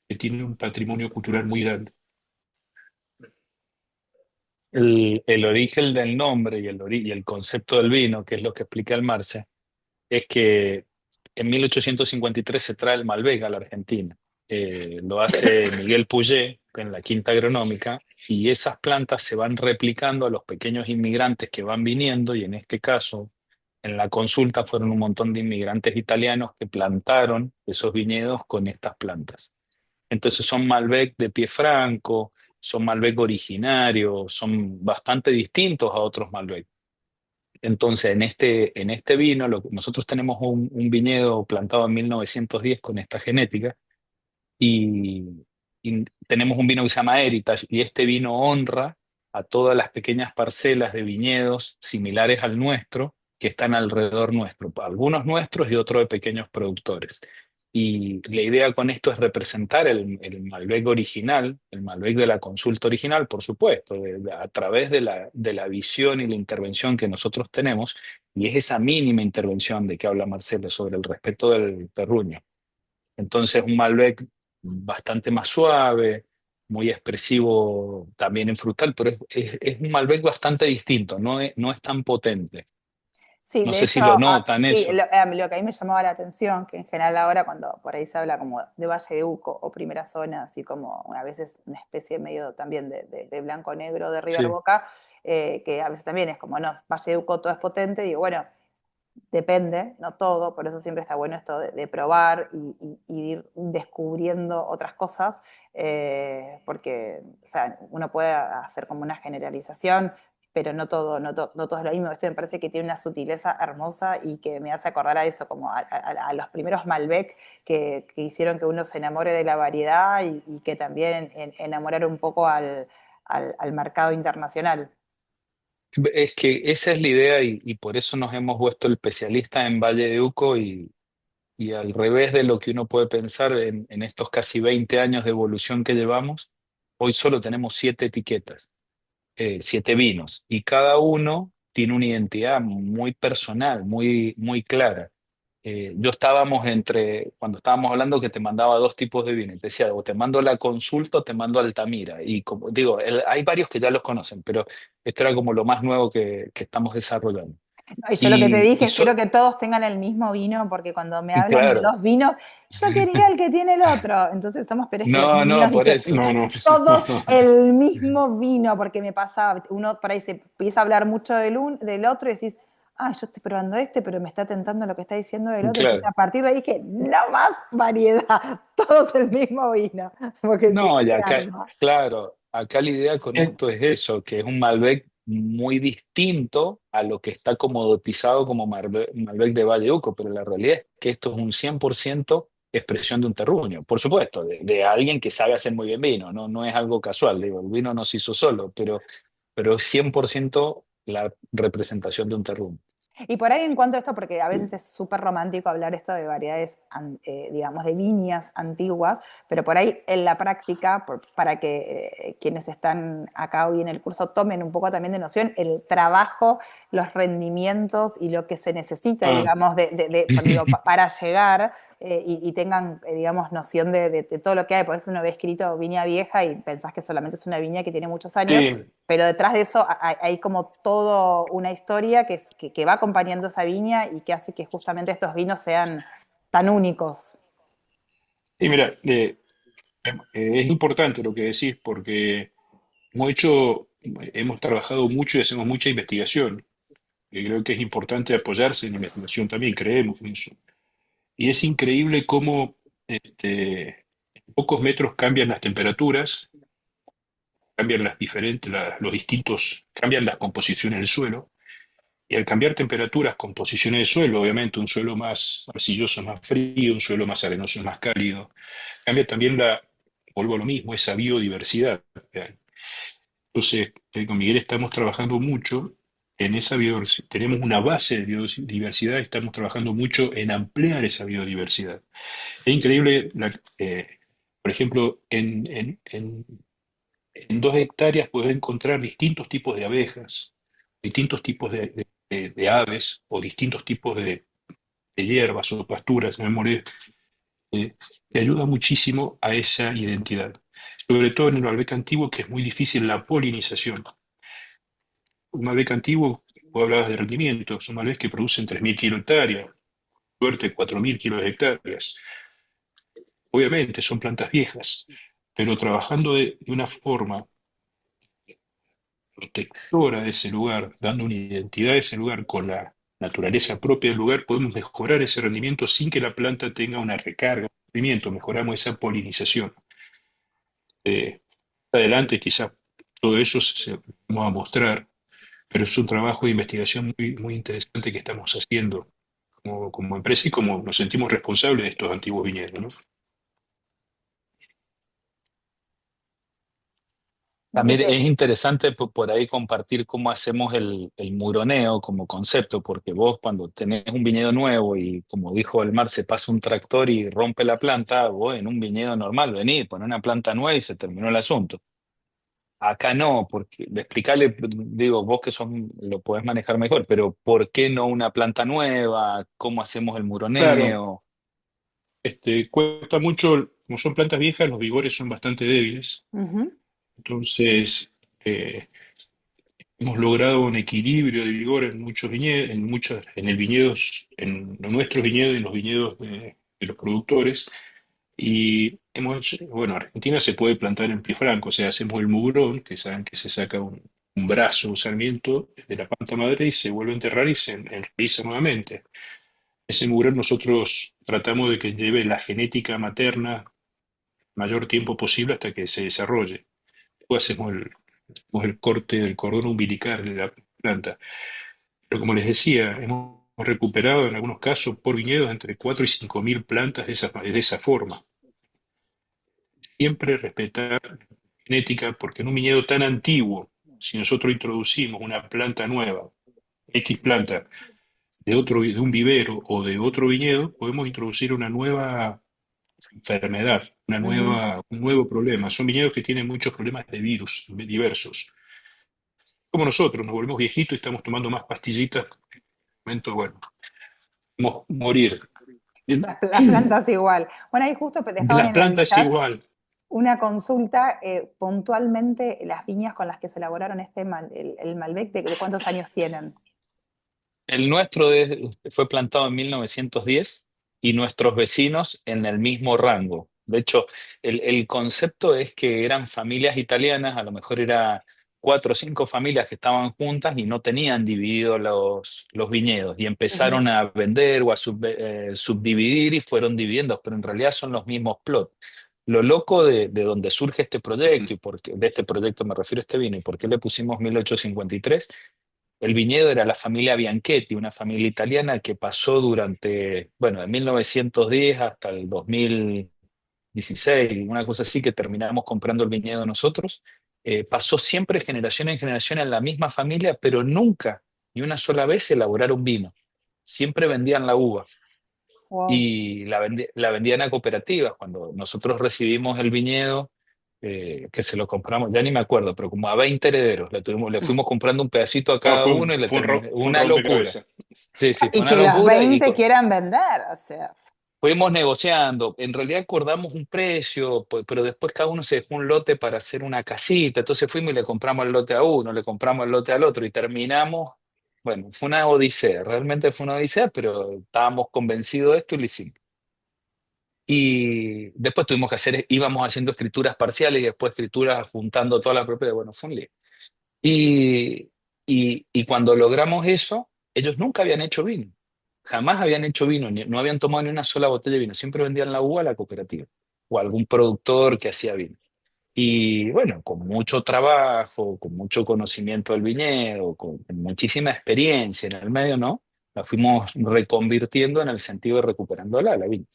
que tiene un patrimonio cultural muy grande. El origen del nombre y el concepto del vino, que es lo que explica el Marce, es que en 1853 se trae el Malbec a la Argentina. Lo hace Miguel Puget en la Quinta Agronómica y esas plantas se van replicando a los pequeños inmigrantes que van viniendo y en este caso, en la consulta fueron un montón de inmigrantes italianos que plantaron esos viñedos con estas plantas. Entonces son Malbec de pie franco, son Malbec originarios, son bastante distintos a otros Malbec. Entonces, en este vino, nosotros tenemos un viñedo plantado en 1910 con esta genética y, y tenemos un vino que se llama Heritage y este vino honra a todas las pequeñas parcelas de viñedos similares al nuestro que están alrededor nuestro, algunos nuestros y otros de pequeños productores. Y la idea con esto es representar el Malbec original, el Malbec de la consulta original, por supuesto, a través de la visión y la intervención que nosotros tenemos, y es esa mínima intervención de que habla Marcelo sobre el respeto del terruño. Entonces, un Malbec bastante más suave, muy expresivo también en frutal, pero es un Malbec bastante distinto, no es tan potente. Sí, No de sé si hecho, lo notan sí, eso. lo que a mí me llamaba la atención, que en general ahora cuando por ahí se habla como de Valle de Uco o primera zona, así como a veces una especie medio también de blanco-negro de River Sí. Boca, que a veces también es como, no, Valle de Uco todo es potente, digo, bueno, depende, no todo, por eso siempre está bueno esto de probar y ir descubriendo otras cosas, porque o sea, uno puede hacer como una generalización, pero no todo es lo mismo. Esto me parece que tiene una sutileza hermosa y que me hace acordar a eso, como a los primeros Malbec que hicieron que uno se enamore de la variedad y que también enamorar un poco al mercado internacional. Es que esa es la idea y por eso nos hemos vuelto el especialista en Valle de Uco y al revés de lo que uno puede pensar en estos casi 20 años de evolución que llevamos, hoy solo tenemos 7 etiquetas. 7 vinos y cada uno tiene una identidad muy personal, muy clara. Cuando estábamos hablando que te mandaba 2 tipos de vino, y te decía, o te mando la consulta o te mando Altamira. Y como digo, hay varios que ya los conocen, pero esto era como lo más nuevo que estamos desarrollando. Y yo lo que te dije Y es quiero que todos tengan el mismo vino, porque cuando me hablan de claro, 2 vinos, yo quería el que tiene el otro. Entonces somos, pero es que los no, míos por dije, eso. No, no, todos no, el mismo vino, porque me pasa, uno por ahí se empieza a hablar mucho del otro y decís, ah, yo estoy probando este, pero me está tentando lo que está diciendo del otro. Entonces Claro. a partir de ahí dije, no más variedad, todos el mismo vino, porque si no No, y se acá, arma. claro, acá la idea con esto es eso, que es un Malbec muy distinto a lo que está comodotizado como Malbec de Vallecauco, pero la realidad es que esto es un 100% expresión de un terruño, por supuesto, de alguien que sabe hacer muy bien vino, no es algo casual, digo, el vino no se hizo solo, pero es 100% la representación de un terruño. Y por ahí en cuanto a esto, porque a veces es súper romántico hablar esto de variedades, digamos, de viñas antiguas, pero por ahí en la práctica, para que quienes están acá hoy en el curso tomen un poco también de noción, el trabajo, los rendimientos y lo que se necesita, Ah, digamos, digo, para llegar y tengan, digamos, noción de todo lo que hay. Por eso uno ve escrito viña vieja y pensás que solamente es una viña que tiene muchos años, sí, pero detrás de eso hay como toda una historia que va acompañando esa viña y que hace que justamente estos vinos sean tan únicos. sí, mira, es importante lo que decís porque hemos hecho, hemos trabajado mucho y hacemos mucha investigación. Y creo que es importante apoyarse en la investigación también, creemos en eso. Y es increíble cómo en pocos metros cambian las temperaturas, cambian los distintos, cambian las composiciones del suelo. Y al cambiar temperaturas, composiciones del suelo, obviamente un suelo más arcilloso es más frío, un suelo más arenoso es más cálido, cambia también vuelvo a lo mismo, esa biodiversidad. Entonces, con Miguel estamos trabajando mucho en esa biodiversidad. Tenemos una base de biodiversidad, estamos trabajando mucho en ampliar esa biodiversidad. Es increíble, por ejemplo, en 2 hectáreas puedes encontrar distintos tipos de abejas, distintos tipos de aves o distintos tipos de hierbas o pasturas, me moré, te ayuda muchísimo a esa identidad. Sobre todo en el Malbec antiguo, que es muy difícil la polinización. un Malbec antiguo, vos hablabas de rendimiento, son Malbec que producen 3.000 kilos hectáreas, suerte 4.000 kilos de hectáreas. Obviamente son plantas viejas, pero trabajando de una forma protectora de ese lugar, dando una identidad a ese lugar con la naturaleza propia del lugar, podemos mejorar ese rendimiento sin que la planta tenga una recarga, un rendimiento, mejoramos esa polinización. Adelante quizás todo eso se vamos a mostrar, pero es un trabajo de investigación muy, muy interesante que estamos haciendo como empresa y como nos sentimos responsables de estos antiguos viñedos, ¿no? No sé También qué. es interesante por ahí compartir cómo hacemos el muroneo como concepto, porque vos cuando tenés un viñedo nuevo y como dijo el Mar, se pasa un tractor y rompe la planta, vos en un viñedo normal venís, ponés una planta nueva y se terminó el asunto. Acá no, porque explicarle, digo, vos que son, lo podés manejar mejor, pero ¿por qué no una planta nueva? ¿Cómo hacemos el Claro, muroneo? cuesta mucho, como son plantas viejas, los vigores son bastante débiles, Ujú. entonces hemos logrado un equilibrio de vigor en muchos viñedos, en el viñedos, en nuestros viñedos y en los viñedos de los productores. Y bueno, Argentina se puede plantar en pie franco, o sea, hacemos el mugrón, que saben que se saca un brazo, un sarmiento de la planta madre y se vuelve a enterrar y se enraiza nuevamente. Ese mugrón nosotros tratamos de que lleve la genética materna mayor tiempo posible hasta que se desarrolle. Después hacemos el corte del cordón umbilical de la planta. Pero como les decía, hemos recuperado en algunos casos por viñedos entre 4 y 5 mil plantas de esa forma. Siempre respetar genética, porque en un viñedo tan antiguo, si nosotros introducimos una planta nueva, X planta, de un vivero o de otro viñedo, podemos introducir una nueva enfermedad, Ujú. un nuevo problema. Son viñedos que tienen muchos problemas de virus diversos. Como nosotros, nos volvemos viejitos y estamos tomando más pastillitas. En un momento, bueno, podemos morir. Las plantas igual. Bueno, ahí justo dejaban La en el planta es chat igual. una consulta, puntualmente las viñas con las que se elaboraron el Malbec, ¿de cuántos años tienen? El nuestro fue plantado en 1910 y nuestros vecinos en el mismo rango. De hecho, el concepto es que eran familias italianas, a lo mejor era 4 o 5 familias que estaban juntas y no tenían dividido los viñedos y Ujú. empezaron a vender o a subdividir y fueron dividiendo, pero en realidad son los mismos plots. Lo loco de donde surge este proyecto, y porque de este proyecto me refiero a este vino, y por qué le pusimos 1853. El viñedo era la familia Bianchetti, una familia italiana que pasó durante, bueno, de 1910 hasta el 2016, una cosa así, que terminamos comprando el viñedo nosotros. Pasó siempre generación en generación en la misma familia, pero nunca, ni una sola vez, elaboraron vino. Siempre vendían la uva Wow. y la vendían a cooperativas. Cuando nosotros recibimos el viñedo, que se lo compramos, ya ni me acuerdo, pero como a 20 herederos, le fuimos comprando un pedacito a No, cada uno y le terminé. fue un Una locura. rompecabezas. Sí, sí, fue Y una que los locura y 20 quieran vender, o sea. fuimos negociando. En realidad acordamos un precio, pero después cada uno se dejó un lote para hacer una casita. Entonces fuimos y le compramos el lote a uno, le compramos el lote al otro y terminamos. Bueno, fue una odisea, realmente fue una odisea, pero estábamos convencidos de esto y lo hicimos. Y después tuvimos que hacer, íbamos haciendo escrituras parciales y después escrituras juntando todas las propiedades. Bueno, fue un lío. Y, y cuando logramos eso, ellos nunca habían hecho vino. Jamás habían hecho vino, no habían tomado ni una sola botella de vino. Siempre vendían la uva a la cooperativa o a algún productor que hacía vino. Y bueno, con mucho trabajo, con mucho conocimiento del viñedo, con muchísima experiencia en el medio, ¿no? La fuimos reconvirtiendo en el sentido de recuperándola, la viña.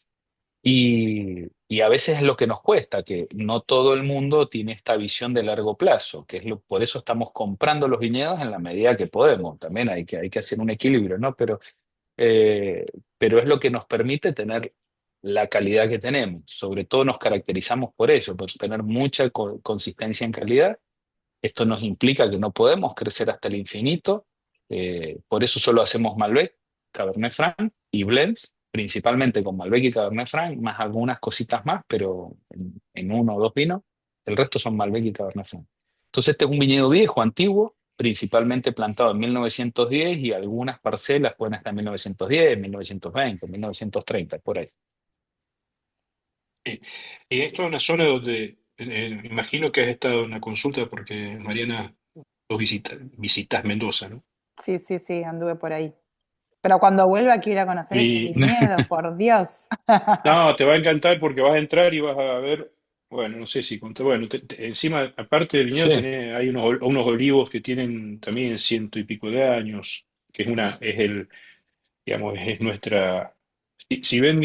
Y a veces es lo que nos cuesta, que no todo el mundo tiene esta visión de largo plazo, que por eso estamos comprando los viñedos en la medida que podemos. También hay que hacer un equilibrio, ¿no? Eh, pero es lo que nos permite tener la calidad que tenemos. Sobre todo nos caracterizamos por eso, por tener mucha consistencia en calidad. Esto nos implica que no podemos crecer hasta el infinito, por eso solo hacemos Malbec, Cabernet Franc y blends, principalmente con Malbec y Cabernet Franc, más algunas cositas más, pero en uno o dos vinos, el resto son Malbec y Cabernet Franc. Entonces este es un viñedo viejo, antiguo, principalmente plantado en 1910 y algunas parcelas pueden hasta 1910, 1920, 1930, por ahí. Y esto es una zona donde me imagino que has estado en la consulta porque, Mariana, vos visitas Mendoza, ¿no? Sí, sí, sí, anduve por ahí. Pero cuando vuelva quiero ir a conocer esos Y viñedos, por Dios. no, te va a encantar porque vas a entrar y vas a ver, bueno, no sé si contar, bueno, encima, aparte del viñedo, Sí, hay unos olivos que tienen también ciento y pico de años, que digamos, es nuestra. Si ven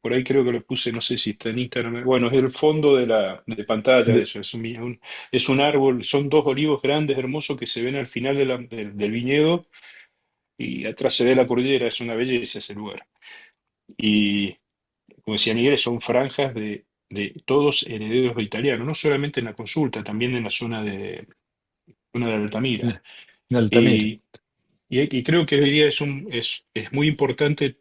por ahí creo que lo puse, no sé si está en Instagram, bueno, es el fondo de pantalla de de- eso, es un árbol, son dos olivos grandes, hermosos, que se ven al final del viñedo y atrás se ve la cordillera, es una belleza ese lugar. Y como decía Miguel, son franjas de todos herederos de italianos, no solamente en la consulta, también en la zona de Altamira. en Altamira. Y, y creo que hoy día es muy importante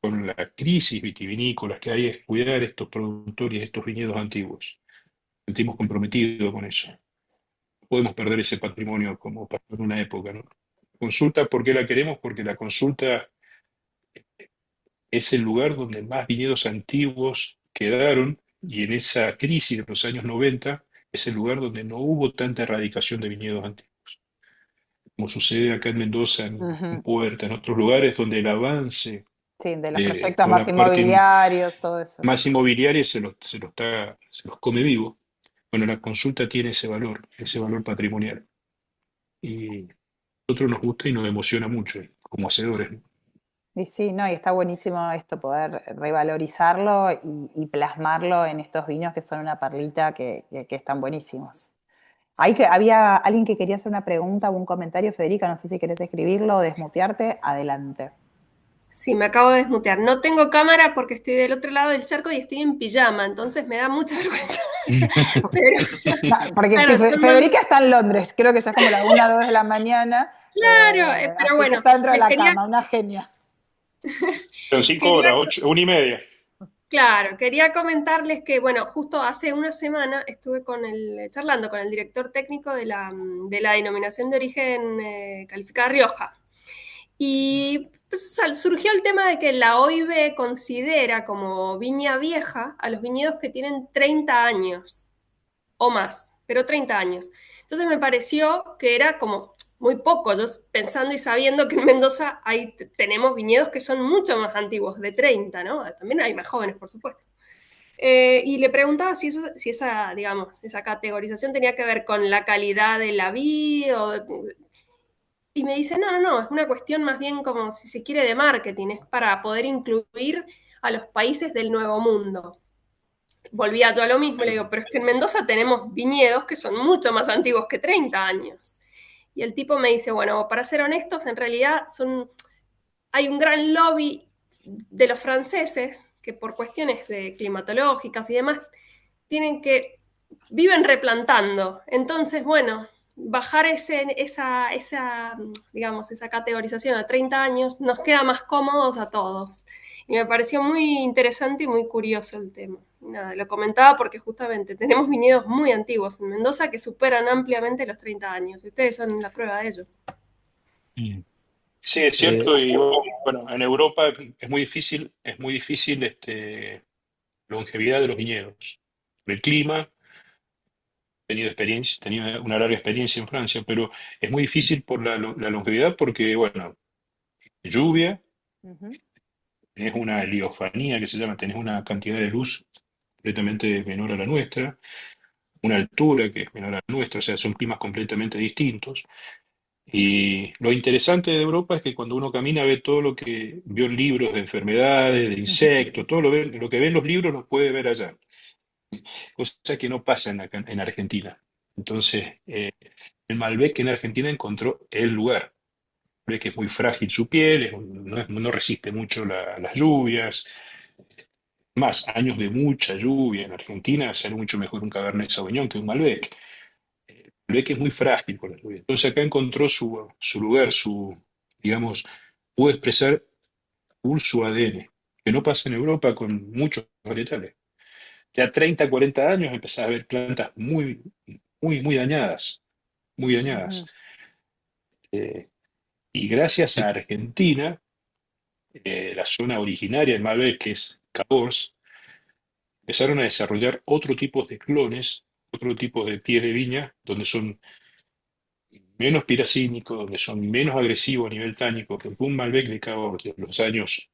con la crisis vitivinícola que hay, es cuidar estos productores, estos viñedos antiguos. Nos sentimos comprometidos con eso. No podemos perder ese patrimonio como pasó en una época, ¿no? Consulta, ¿por qué la queremos? Porque la consulta es el lugar donde más viñedos antiguos quedaron y en esa crisis de los años 90 es el lugar donde no hubo tanta erradicación de viñedos antiguos, como sucede acá en Mendoza, en Ujú. Puerta, en otros lugares donde el avance Sí, de los de proyectos toda más la parte inmobiliarios, todo eso. más inmobiliaria se los come vivo. Bueno, la consulta tiene ese valor patrimonial. Y a nosotros nos gusta y nos emociona mucho como hacedores, ¿no? Y sí, no, y está buenísimo esto, poder revalorizarlo y plasmarlo en estos vinos que son una perlita que están buenísimos. Había alguien que quería hacer una pregunta o un comentario, Federica, no sé si querés escribirlo o desmutearte, adelante. Sí, me acabo de desmutear. No tengo cámara porque estoy del otro lado del charco y estoy en pijama, entonces me da mucha vergüenza. Pero, No, porque si claro, son Federica está en Londres, creo que ya es como la 1 o 2 de la mañana, claro, pero así que bueno, está dentro de les la quería, cama, una genia. Son 5 horas, quería 1:30. Claro, quería comentarles que, bueno, justo hace una semana estuve charlando con el director técnico de la denominación de origen calificada Rioja. Y pues, surgió el tema de que la OIB considera como viña vieja a los viñedos que tienen 30 años o más, pero 30 años. Entonces me pareció que era como muy poco, yo pensando y sabiendo que en Mendoza tenemos viñedos que son mucho más antiguos, de 30, ¿no? También hay más jóvenes, por supuesto. Y le preguntaba si esa, digamos, esa categorización tenía que ver con la calidad de la vid, y me dice, no, no, no, es una cuestión más bien como si se quiere de marketing, es para poder incluir a los países del Nuevo Mundo. Volvía yo a lo mismo, le digo, pero es que en Mendoza tenemos viñedos que son mucho más antiguos que 30 años. Y el tipo me dice, bueno, para ser honestos, en realidad hay un gran lobby de los franceses que por cuestiones climatológicas y demás viven replantando. Entonces, bueno, bajar digamos, esa categorización a 30 años nos queda más cómodos a todos. Y me pareció muy interesante y muy curioso el tema. Nada, lo comentaba porque justamente tenemos viñedos muy antiguos en Mendoza que superan ampliamente los 30 años. Y ustedes son la prueba de ello. Mm. Sí, es Eh, cierto, y bueno, en Europa es muy difícil longevidad de los viñedos. Por el clima, he tenido una larga experiencia en Francia, pero es muy difícil por la longevidad porque, bueno, lluvia, Ujú. tenés una heliofanía que se llama, tenés una cantidad de luz completamente menor a la nuestra, una altura que es menor a la nuestra, o sea, son climas completamente distintos. Y lo interesante de Europa es que cuando uno camina ve todo lo que vio en libros de enfermedades, de insectos, todo lo que ve en los libros lo puede ver allá, cosa que no pasa en Argentina. Entonces, el Malbec en Argentina encontró el lugar. Ve que es muy frágil su piel, no resiste mucho las lluvias. Más, años de mucha lluvia en Argentina sale mucho mejor un Cabernet Sauvignon que un Malbec. Malbec es muy frágil con la lluvia. Entonces acá encontró su lugar, digamos, pudo expresar su ADN, que no pasa en Europa con muchos varietales. Ya 30, 40 años empezás a ver plantas muy, muy, muy dañadas, muy dañadas. Ujú. Y gracias a Argentina, la zona originaria del Malbec, que es Cahors, empezaron a desarrollar otro tipo de clones, otro tipo de pie de viña, donde son menos piracínicos, donde son menos agresivos a nivel tánico, que un Malbec de Cahors de los años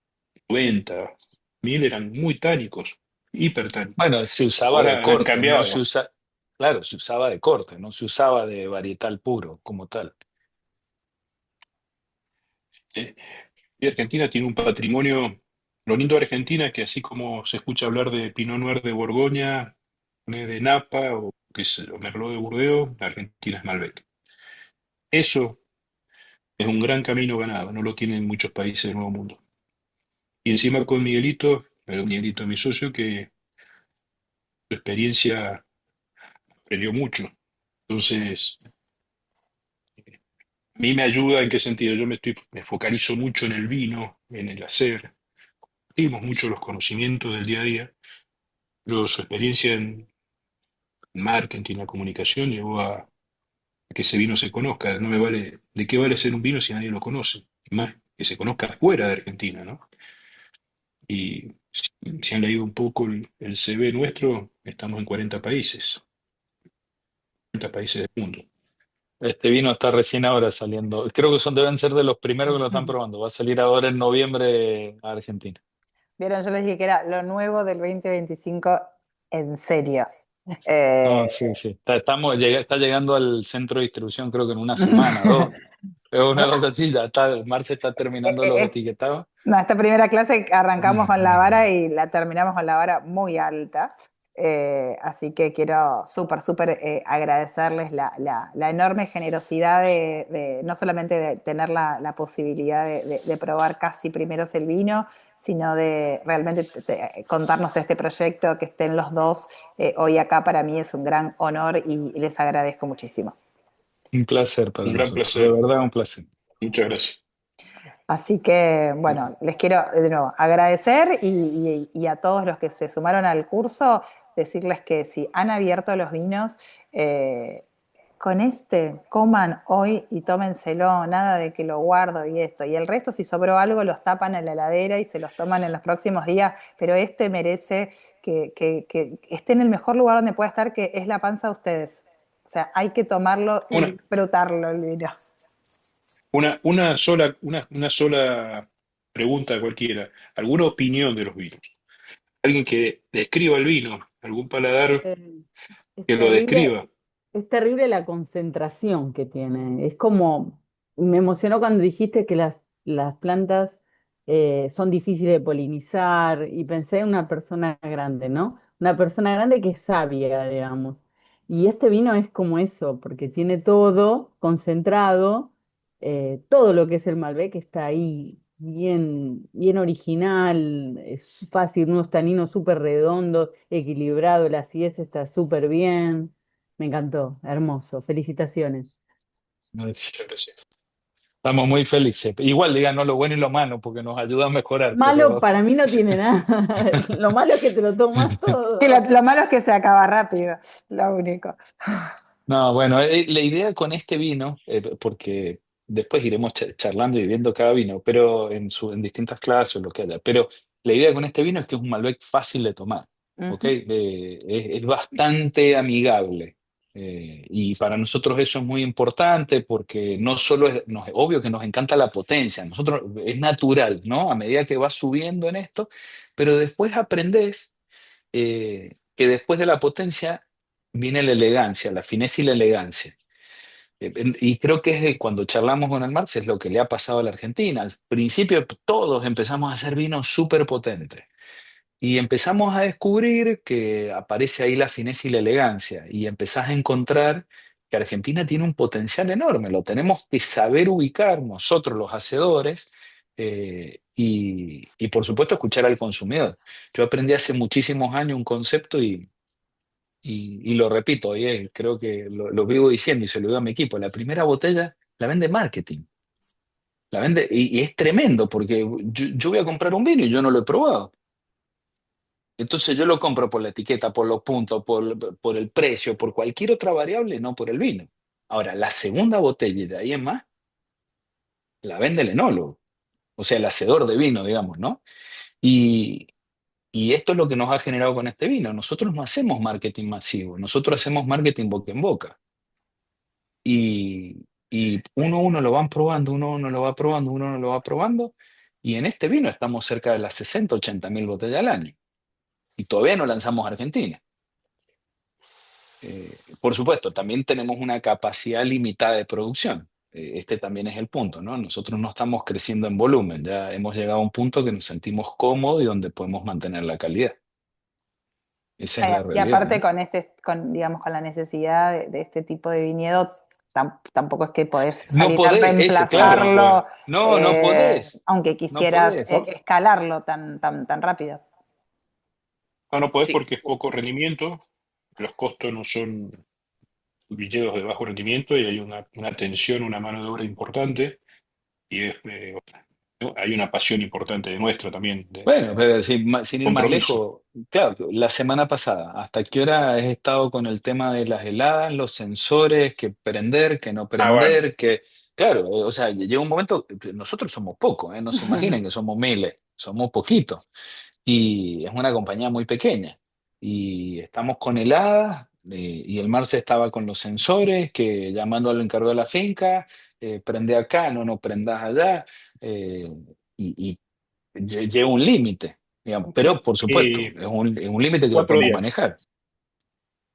90, 1000 eran muy tánicos, hipertánicos. Bueno, se usaba de Ahora han corte, no se cambiado. usa, claro, se usaba de corte, no se usaba de varietal puro como tal. ¿Eh? Y Argentina tiene un patrimonio, lo lindo de Argentina es que así como se escucha hablar de Pinot Noir de Borgoña, de Napa o, o Merlot de Burdeos, la Argentina es Malbec. Eso es un gran camino ganado, no lo tienen muchos países del Nuevo Mundo. Y encima con Miguelito, pero Miguelito es mi socio, que su experiencia aprendió mucho. Entonces, a mí me ayuda en qué sentido, me focalizo mucho en el vino, en el hacer, compartimos mucho los conocimientos del día a día, pero su experiencia en marketing, la comunicación, llevó a que ese vino se conozca. No me vale, ¿de qué vale ser un vino si nadie lo conoce? Y más que se conozca fuera de Argentina, ¿no? Y si han leído un poco el CV nuestro, estamos en 40 países, 40 países del mundo. Este vino está recién ahora saliendo. Creo que deben ser de los primeros que lo están probando. Va a salir ahora en noviembre a Argentina. Vieron, yo les dije que era lo nuevo del 2025 en serio. No, sí, sí. Está llegando al centro de distribución creo que en una semana, dos. Es una cosa así, ya está, Marce está terminando los etiquetados. No, esta primera clase arrancamos con la vara y la terminamos con la vara muy alta. Así que quiero súper agradecerles la enorme generosidad no solamente de tener la posibilidad de probar casi primeros el vino, sino de realmente contarnos este proyecto, que estén los dos hoy acá. Para mí es un gran honor y les agradezco muchísimo. Un placer para Un gran nosotros, placer. de verdad un placer. Muchas gracias. Así que, bueno, les quiero de nuevo agradecer y a todos los que se sumaron al curso, decirles que si han abierto los vinos, con este coman hoy y tómenselo, nada de que lo guardo y esto. Y el resto, si sobró algo, los tapan en la heladera y se los toman en los próximos días, pero este merece que esté en el mejor lugar donde pueda estar, que es la panza de ustedes. O sea, hay que tomarlo y Una, disfrutarlo el vino. una sola pregunta cualquiera. ¿Alguna opinión de los vinos? Alguien que describa el vino, algún paladar Es que lo terrible, describa. es terrible la concentración que tiene. Es como, me emocionó cuando dijiste que las plantas son difíciles de polinizar y pensé en una persona grande, ¿no? Una persona grande que es sabia, digamos. Y este vino es como eso, porque tiene todo concentrado, todo lo que es el Malbec está ahí bien original, es fácil, unos taninos súper redondos, equilibrado, la acidez está súper bien. Me encantó, hermoso. Felicitaciones. Muchas gracias. Estamos muy felices. Igual díganos lo bueno y lo malo, porque nos ayuda a mejorar, Malo pero para mí no tiene nada. Lo malo es que te lo tomas Sí, todo. lo malo es que se acaba rápido, lo único. no, bueno, la idea con este vino, porque después iremos charlando y viendo cada vino, pero en distintas clases o lo que haya, pero la idea con este vino es que es un Malbec fácil de tomar, ¿ok? Ujú. Es bastante amigable. Y para nosotros eso es muy importante porque no solo obvio que nos encanta la potencia, nosotros es natural, ¿no? A medida que vas subiendo en esto, pero después aprendés que después de la potencia viene la elegancia, la fineza y la elegancia. Y creo que cuando charlamos con el Marx es lo que le ha pasado a la Argentina. Al principio todos empezamos a hacer vinos súper potentes y empezamos a descubrir que aparece ahí la fineza y la elegancia y empezás a encontrar que Argentina tiene un potencial enorme. Lo tenemos que saber ubicar nosotros los hacedores y por supuesto escuchar al consumidor. Yo aprendí hace muchísimos años un concepto y lo repito, creo que lo vivo diciendo y se lo digo a mi equipo, la primera botella la vende marketing, la vende y es tremendo porque yo voy a comprar un vino y yo no lo he probado. Entonces yo lo compro por la etiqueta, por los puntos, por el precio, por cualquier otra variable, no por el vino. Ahora, la segunda botella y de ahí en más, la vende el enólogo, o sea, el hacedor de vino, digamos, ¿no? Y, y esto es lo que nos ha generado con este vino. Nosotros no hacemos marketing masivo, nosotros hacemos marketing boca en boca. Y uno lo van probando, uno lo va probando, uno lo va probando. Y en este vino estamos cerca de las 60, 80 mil botellas al año. Y todavía no lanzamos a Argentina. Por supuesto, también tenemos una capacidad limitada de producción. Este también es el punto, ¿no? Nosotros no estamos creciendo en volumen, ya hemos llegado a un punto que nos sentimos cómodos y donde podemos mantener la calidad. Esa es la Y realidad, aparte ¿no? digamos, con la necesidad de este tipo de viñedo, tampoco es que podés No salir a podés, ese, claro, no podés. reemplazarlo, No, no podés, aunque no quisieras podés. escalarlo tan rápido. No podés Sí. porque es poco rendimiento, los costos no son viñedos de bajo rendimiento y hay una tensión, una mano de obra importante y ¿no? Hay una pasión importante de nuestra también, de Bueno, pero sin ir más compromiso. lejos, claro, la semana pasada, ¿hasta qué hora has estado con el tema de las heladas, los sensores, que prender, que no Ah, bueno. prender, que, claro, o sea, llega un momento, nosotros somos pocos, ¿eh? No se imaginen que somos miles, somos poquitos. Y es una compañía muy pequeña. Y estamos con heladas, y el Marce estaba con los sensores, que llamando al encargado de la finca, prende acá, no prendas allá. eh, y lleva un límite, digamos, pero por supuesto, Y es un límite que lo 4 podemos días. manejar.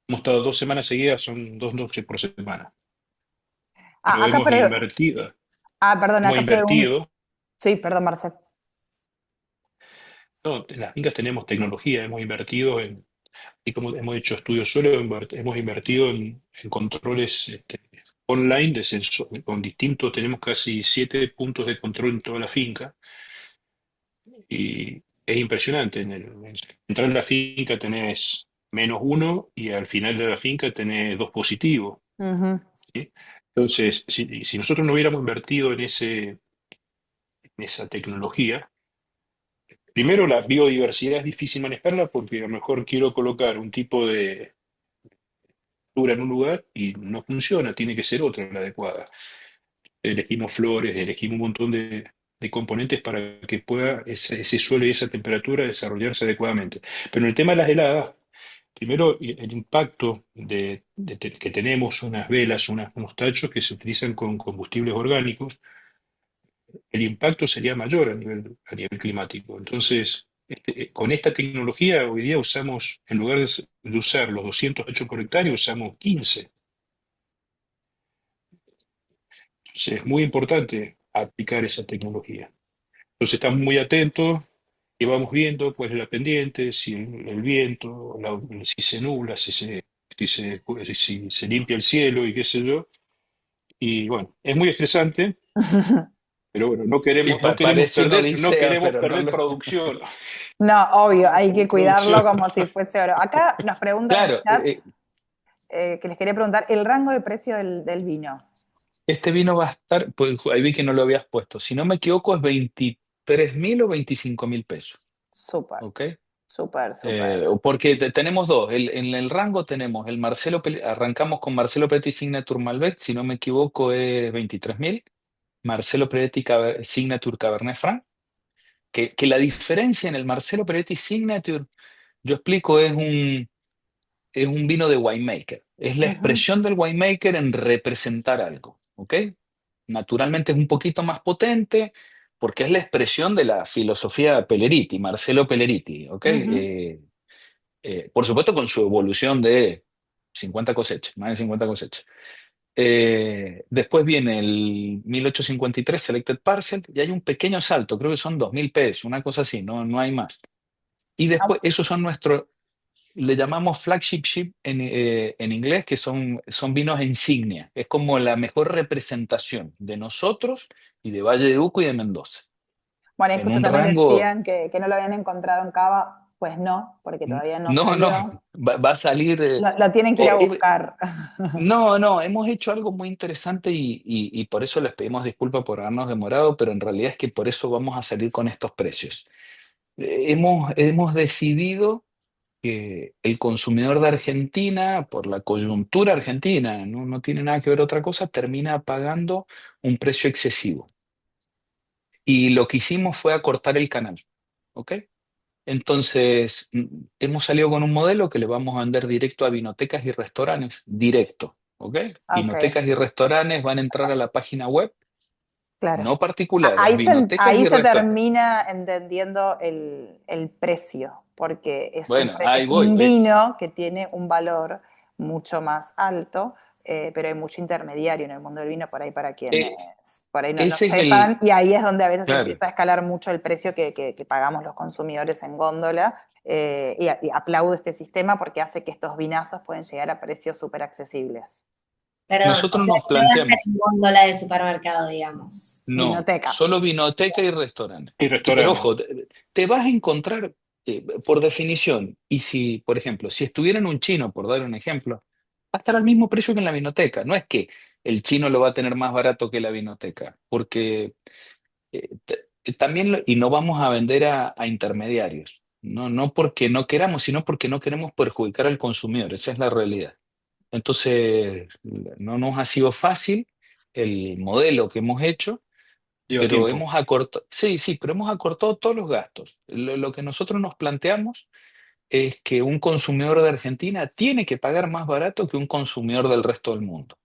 Hemos estado 2 semanas seguidas, son 2 noches por semana. Pero Acá, perdón, hemos acá pregunto. invertido, Sí, perdón, Marcel. no, en las fincas tenemos tecnología, hemos invertido y como hemos hecho estudios suelo, hemos invertido en controles online de sensor, con distintos, tenemos casi 7 puntos de control en toda la finca y es impresionante. Entrar en la finca tenés -1 y al final de la finca tenés 2 positivos. Ujú. ¿Sí? Entonces, si nosotros no hubiéramos invertido en esa tecnología, primero la biodiversidad es difícil manejarla porque a lo mejor quiero colocar un tipo de cultura en un lugar y no funciona, tiene que ser otra la adecuada. Elegimos flores, elegimos un montón de componentes para que pueda ese suelo y esa temperatura desarrollarse adecuadamente. Pero en el tema de las heladas, primero el impacto que tenemos unas velas, unos tachos que se utilizan con combustibles orgánicos, el impacto sería mayor a nivel climático. Entonces, con esta tecnología hoy día usamos, en lugar de usar los 208 por hectárea, usamos 15. Entonces, es muy importante aplicar esa tecnología. Entonces, estamos muy atentos y vamos viendo cuál es la pendiente, si el viento, si se nubla, si se limpia el cielo y qué sé yo. Y bueno, es muy estresante, pero bueno, no Y queremos, no queremos parece una perder, no odisea, queremos pero no perder lo... producción. No, obvio, No hay perder que cuidarlo producción. como si fuese oro. Acá nos preguntan en el Claro, chat que les quería preguntar el rango de precio del vino. este vino va a estar, pues, ahí vi que no lo habías puesto, si no me equivoco es 23.000 o 25.000 pesos, Súper, ¿ok? súper. Porque tenemos dos. En el rango tenemos el arrancamos con Marcelo Peretti Signature Malbec, si no me equivoco es 23.000. Marcelo Peretti Signature Cabernet Franc, que la diferencia en el Marcelo Peretti Signature, yo explico, es un vino de winemaker. Es la Ujú, expresión del winemaker en representar algo, ¿ok? Naturalmente es un poquito más potente porque es la expresión de la filosofía Pelleriti, Marcelo Pelleriti, ¿ok? ujú. Por supuesto con su evolución de 50 cosechas, más de 50 cosechas. Después viene el 1853 Selected Parcel y hay un pequeño salto, creo que son 2.000 pesos, una cosa así, no hay más. Y después, esos son nuestros, le llamamos flagship ship en inglés, que son vinos insignia. Es como la mejor representación de nosotros y de Valle de Uco y de Mendoza. Bueno, y En justo un también rango, decían que no lo habían encontrado en Cava. Pues no, porque todavía no no, salió. va a salir. Lo tienen que ir a buscar. No, hemos hecho algo muy interesante y por eso les pedimos disculpas por habernos demorado, pero en realidad es que por eso vamos a salir con estos precios. Hemos decidido que el consumidor de Argentina, por la coyuntura argentina, no tiene nada que ver otra cosa, termina pagando un precio excesivo. y lo que hicimos fue acortar el canal, ¿ok? Entonces, hemos salido con un modelo que le vamos a vender directo a vinotecas y restaurantes, directo, ¿ok? Ok, Vinotecas y restaurantes van a entrar a la página web, claro. no particulares, Ahí vinotecas ahí y se restaurantes. termina entendiendo el precio, porque Bueno, ahí es un voy. vino que tiene un valor mucho más alto, pero hay mucho intermediario en el mundo del vino por ahí para quienes Eh, por ahí no ese es sepan, y ahí es donde a veces claro, empieza a escalar mucho el precio que pagamos los consumidores en góndola, y aplaudo este sistema porque hace que estos vinazos pueden llegar a precios súper accesibles. Perdón, o nosotros sea, nos que no va a estar planteamos, en góndola de supermercado, digamos. no, Vinoteca. solo vinoteca y restaurante. Y Pero restaurantes. ojo, te vas a encontrar, por definición, y si, por ejemplo, si estuviera en un chino, por dar un ejemplo, va a estar al mismo precio que en la vinoteca. No es que el chino lo va a tener más barato que la vinoteca, porque también, y no vamos a vender a intermediarios. No, no porque no queramos, sino porque no queremos perjudicar al consumidor. Esa es la realidad. Entonces, no nos ha sido fácil el modelo que hemos hecho, Lleva pero tiempo. hemos acortado, sí, sí, pero hemos acortado todos los gastos. Lo que nosotros nos planteamos es que un consumidor de Argentina tiene que pagar más barato que un consumidor del resto del mundo.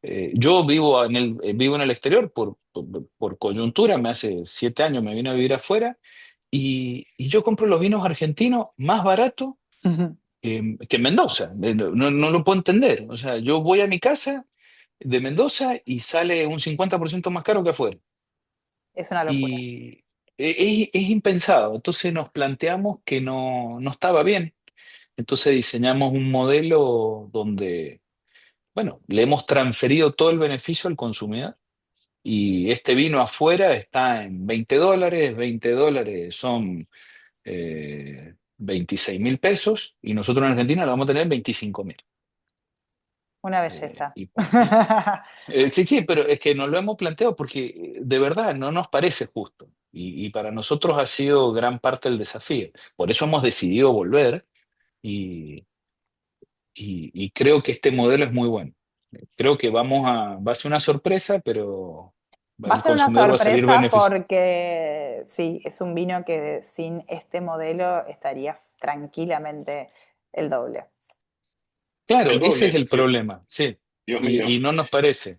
Yo vivo en el exterior por coyuntura, me hace 7 años me vine a vivir afuera y yo compro los vinos argentinos más barato que en Mendoza. No lo puedo entender. O sea, yo voy a mi casa de Mendoza y sale un 50% más caro que afuera. Es una locura. Y es impensado. Entonces nos planteamos que no estaba bien. Entonces diseñamos un modelo donde, bueno, le hemos transferido todo el beneficio al consumidor y este vino afuera está en $20, $20 son 26.000 pesos y nosotros en Argentina lo vamos a tener en 25.000. Una Eh, belleza. y, sí, sí, pero es que nos lo hemos planteado porque de verdad no nos parece justo y para nosotros ha sido gran parte del desafío. Por eso hemos decidido volver y, y creo que este modelo es muy bueno. Creo que va a ser una sorpresa, pero Va a el ser una consumidor va a salir sorpresa beneficiado. porque sí, es un vino que sin este modelo estaría tranquilamente el doble. Claro, El ese es doble. el problema, sí, Dios mío. y no nos parece.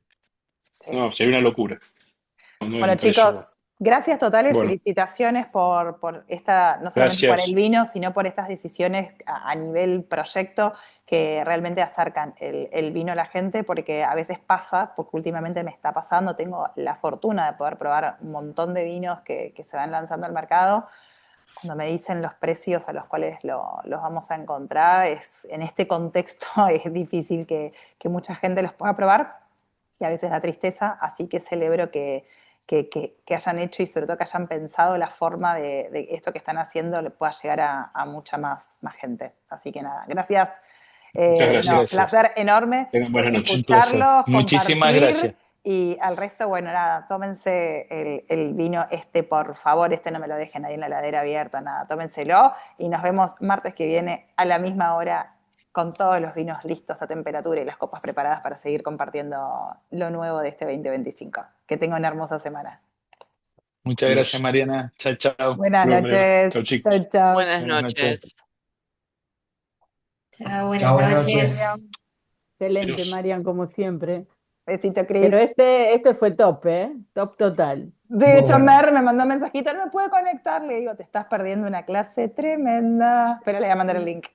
Sí. No, sería una locura. No es Bueno, un precio. chicos, gracias totales, Bueno, felicitaciones por esta, no solamente por el gracias. vino, sino por estas decisiones a nivel proyecto que realmente acercan el vino a la gente, porque a veces pasa, porque últimamente me está pasando, tengo la fortuna de poder probar un montón de vinos que se van lanzando al mercado. Cuando me dicen los precios a los cuales los vamos a encontrar, en este contexto es difícil que mucha gente los pueda probar y a veces da tristeza, así que celebro que hayan hecho y sobre todo que hayan pensado la forma de esto que están haciendo le pueda llegar a mucha más gente. Así que nada, gracias. Muchas No, gracias. Gracias, placer enorme Tengan buenas noches. un placer. escucharlos, Muchísimas compartir gracias. y al resto, bueno, nada, tómense el vino este, por favor, este no me lo dejen ahí en la heladera abierto, nada, tómenselo y nos vemos martes que viene a la misma hora con todos los vinos listos a temperatura y las copas preparadas para seguir compartiendo lo nuevo de este 2025. Que tengan una hermosa semana. Muchas gracias, Adiós. Mariana. Chao, chao. Buenas Luego, Mariana. noches. Chao, chicos. Chao, chao. Buenas Buenas noches. noches. Chao, buenas Chao, buenas noches. noches. Excelente, Adiós. Marian, como siempre. Besito, Cris. Pero este fue top, ¿eh? Top total. De hecho, Mer me mandó un mensajito, no me puedo conectar. Le digo, te estás perdiendo una clase tremenda. Pero le voy a mandar el link.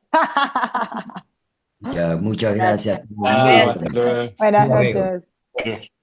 Muchas Gracias. gracias. Muy Chao, bueno. hasta luego. Buenas Hasta luego. noches. Adiós.